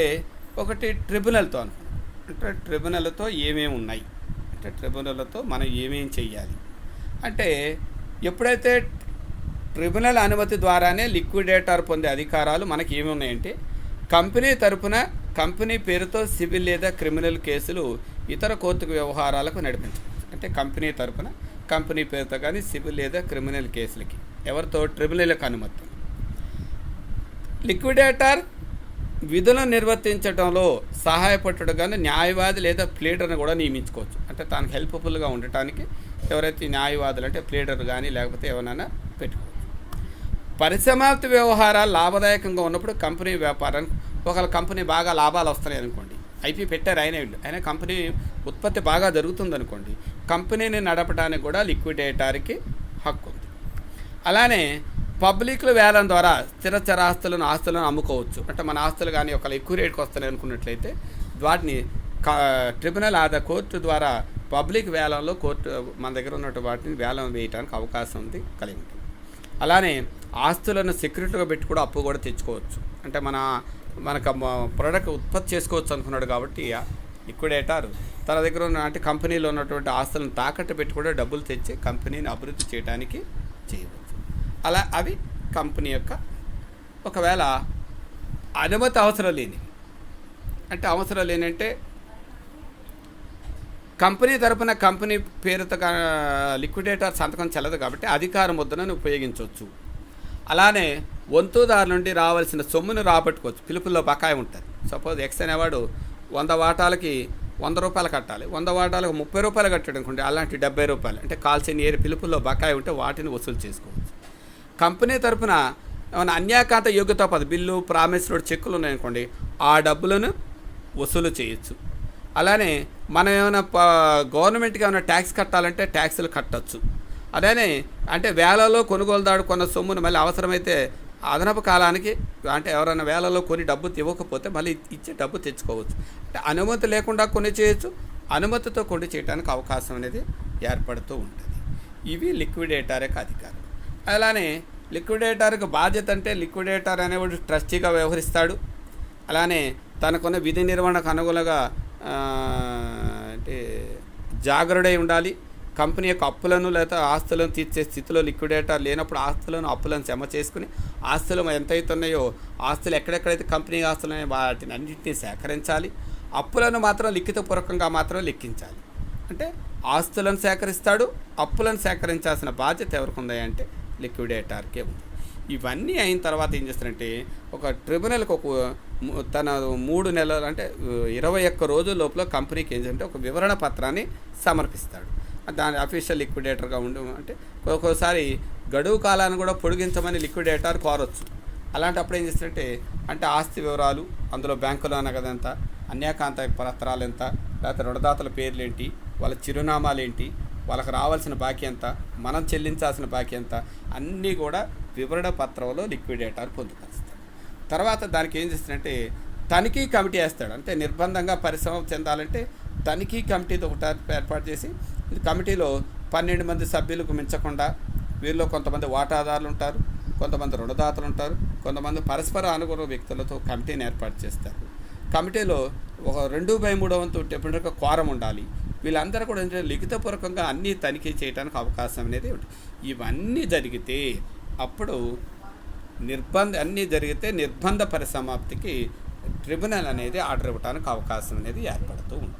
ఒకటి ట్రిబ్యునల్తో అంటే ట్రిబ్యునల్తో ఏమేమి ఉన్నాయి, అంటే ట్రిబ్యునల్తో మనం ఏమేమి చెయ్యాలి అంటే ఎప్పుడైతే ట్రిబ్యునల్ అనుమతి ద్వారానే లిక్విడేటర్ పొందే అధికారాలు మనకి ఏమి ఉన్నాయంటే కంపెనీ తరపున కంపెనీ పేరుతో సివిల్ లేదా క్రిమినల్ కేసులు ఇతర కోర్టు వ్యవహారాలకు నడిపించవచ్చు. అంటే కంపెనీ తరపున కంపెనీ పేరుతో కానీ సివిల్ లేదా క్రిమినల్ కేసులకి ఎవరితో ట్రిబ్యునల్కి అనుమతి. లిక్విడేటర్ విధులను నిర్వర్తించడంలో సహాయపడటం కానీ న్యాయవాది లేదా ప్లీడర్ని కూడా నియమించుకోవచ్చు. అంటే తనకు హెల్ప్ఫుల్గా ఉండటానికి ఎవరైతే న్యాయవాదులు అంటే ప్లీడర్ కానీ లేకపోతే ఎవరైనా పెట్టుకోవచ్చు. పరిసమాప్తి వ్యవహారాలు లాభదాయకంగా ఉన్నప్పుడు కంపెనీ వ్యాపారానికి ఒకవేళ కంపెనీ బాగా లాభాలు వస్తున్నాయి అనుకోండి, ఐపీ పెట్టారు అయినా కంపెనీ ఉత్పత్తి బాగా జరుగుతుంది అనుకోండి, కంపెనీని నడపడానికి కూడా లిక్విడేటర్కి హక్కు ఉంది. అలానే పబ్లిక్ల వేలం ద్వారా స్థిర ఆస్తులను అమ్ముకోవచ్చు. అంటే మన ఆస్తులు కానీ ఒకవేళ ఎక్కువ రేటుకి వస్తున్నాయి అనుకున్నట్లయితే వాటిని ట్రిబ్యునల్ కోర్టు ద్వారా పబ్లిక్ వేలంలో కోర్టు మన దగ్గర ఉన్నట్టు వాటిని వేలం వేయడానికి అవకాశం ఉంది కలిగి ఉంటుంది. అలానే ఆస్తులను సెక్యూరిటీగా పెట్టి కూడా అప్పు కూడా తెచ్చుకోవచ్చు. అంటే మనకు ప్రోడక్ట్ ఉత్పత్తి చేసుకోవచ్చు అనుకున్నాడు కాబట్టి లిక్విడేటర్ తన దగ్గర ఉన్న కంపెనీలో ఉన్నటువంటి ఆస్తులను తాకట్టు పెట్టి కూడా డబ్బులు తెచ్చి కంపెనీని అభివృద్ధి చేయడానికి చేయవచ్చు. అలా అవి కంపెనీ యొక్క ఒకవేళ అనుమతి అవసరం లేని అంటే కంపెనీ తరపున కంపెనీ పేరుతో లిక్విడేటర్ సంతకం చెల్లదు కాబట్టి అధికార ముద్రను ఉపయోగించవచ్చు. అలానే వంతుదారు నుండి రావాల్సిన సొమ్మును రాబట్టుకోవచ్చు. పిలుపుల్లో బకాయి ఉంటుంది. సపోజ్ ఎక్స్ అనేవాడు 100 వాటాలకి 100 రూపాయలు కట్టాలి, 100 వాటాలకు 30 రూపాయలు కట్టాడు అనుకోండి, అలాంటి 70 రూపాయలు అంటే కాల్చిన పిలుపుల్లో బకాయి ఉంటే వాటిని వసూలు చేసుకోవచ్చు. కంపెనీ తరపున ఏమైనా అన్యాకాంత యోగ్యతా బిల్లు, ప్రామిస్ నోట్, చెక్కులు ఉన్నాయనుకోండి, ఆ డబ్బులను వసూలు చేయొచ్చు. అలానే మనం ఏమైనా గవర్నమెంట్కి ఏమైనా ట్యాక్స్ కట్టాలంటే ట్యాక్సులు కట్టచ్చు. అలానే అంటే వేలలో కొనుగోలుదారు కొన్న సొమ్మును మళ్ళీ అవసరమైతే అదనపు కాలానికి అంటే ఎవరైనా వేలలో కొని డబ్బు ఇవ్వకపోతే మళ్ళీ ఇచ్చే డబ్బు తెచ్చుకోవచ్చు. అంటే అనుమతి లేకుండా కొని చేయొచ్చు, అనుమతితో కొని చేయడానికి అవకాశం అనేది ఏర్పడుతూ ఉంటుంది. ఇవి లిక్విడేటర్ యొక్క అధికారం. అలానే లిక్విడేటర్కి బాధ్యత అంటే లిక్విడేటర్ అనేవాడు ట్రస్టీగా వ్యవహరిస్తాడు. అలానే తనకున్న విధి నిర్వహణకు అనుగుణంగా అంటే జాగ్రత్తగా ఉండాలి. కంపెనీ యొక్క అప్పులను లేదా ఆస్తులను తీర్చే స్థితిలో లిక్విడేటర్ లేనప్పుడు అప్పులను జమ చేసుకుని ఆస్తులు ఎంతైతే ఉన్నాయో ఆస్తులు ఎక్కడెక్కడైతే కంపెనీ ఆస్తులు ఉన్నాయో వాటిని అన్నింటినీ సేకరించాలి. అప్పులను మాత్రం లిఖితపూర్వకంగా మాత్రం లెక్కించాలి. అంటే ఆస్తులను సేకరిస్తాడు, అప్పులను సేకరించాల్సిన బాధ్యత ఎవరికి ఉంది అంటే లిక్విడేటర్కే ఉంది. ఇవన్నీ అయిన తర్వాత ఏం చేస్తారంటే ఒక ట్రిబ్యునల్కి తన 3 నెలలు అంటే 21 రోజుల లోపల కంపెనీకి ఏంటంటే ఒక వివరణ పత్రాన్ని సమర్పిస్తాడు. దాని అఫీషియల్ లిక్విడేటర్గా అంటే ఒక్కోసారి గడువు కాలాన్ని కూడా పొడిగించమని లిక్విడేటర్ కోరవచ్చు. అలాంటప్పుడు ఏం చేస్తారంటే అంటే ఆస్తి వివరాలు, అందులో బ్యాంకులో నగదు ఎంత, అన్యాకాంత పత్రాలు ఎంత, లేకపోతే రుణదాతల పేర్లు ఏంటి, వాళ్ళ చిరునామాలు ఏంటి, వాళ్ళకి రావాల్సిన బాకీ ఎంత, మనం చెల్లించాల్సిన బాకీ ఎంత, అన్నీ కూడా వివరణ పత్రంలో లిక్విడేటర్ పొందుపరుస్తాడు. తర్వాత దానికి ఏం చేస్తాడంటే తనిఖీ కమిటీ వేస్తాడు. అంటే నిర్బంధంగా పరిశ్రమ చెందాలంటే తనిఖీ కమిటీతో ఒకటి ఏర్పాటు చేసి కమిటీలో 12 మంది సభ్యులకు మించకుండా వీరిలో కొంతమంది వాటాదారులు ఉంటారు, కొంతమంది రుణదాతలు ఉంటారు, కొంతమంది పరస్పర అనుగుణ వ్యక్తులతో కమిటీని ఏర్పాటు చేస్తారు. కమిటీలో ఒక 2/3 వంతు డెఫినెట్గా క్వారం ఉండాలి. వీళ్ళందరూ కూడా ఏంటంటే లిఖితపూర్వకంగా అన్నీ తనిఖీ చేయడానికి అవకాశం అనేది ఉంటుంది. ఇవన్నీ జరిగితే అప్పుడు నిర్బంధ పరిసమాప్తికి ట్రిబ్యునల్ అనేది ఆర్డర్ ఇవ్వడానికి అవకాశం అనేది ఏర్పడుతూ ఉంటుంది.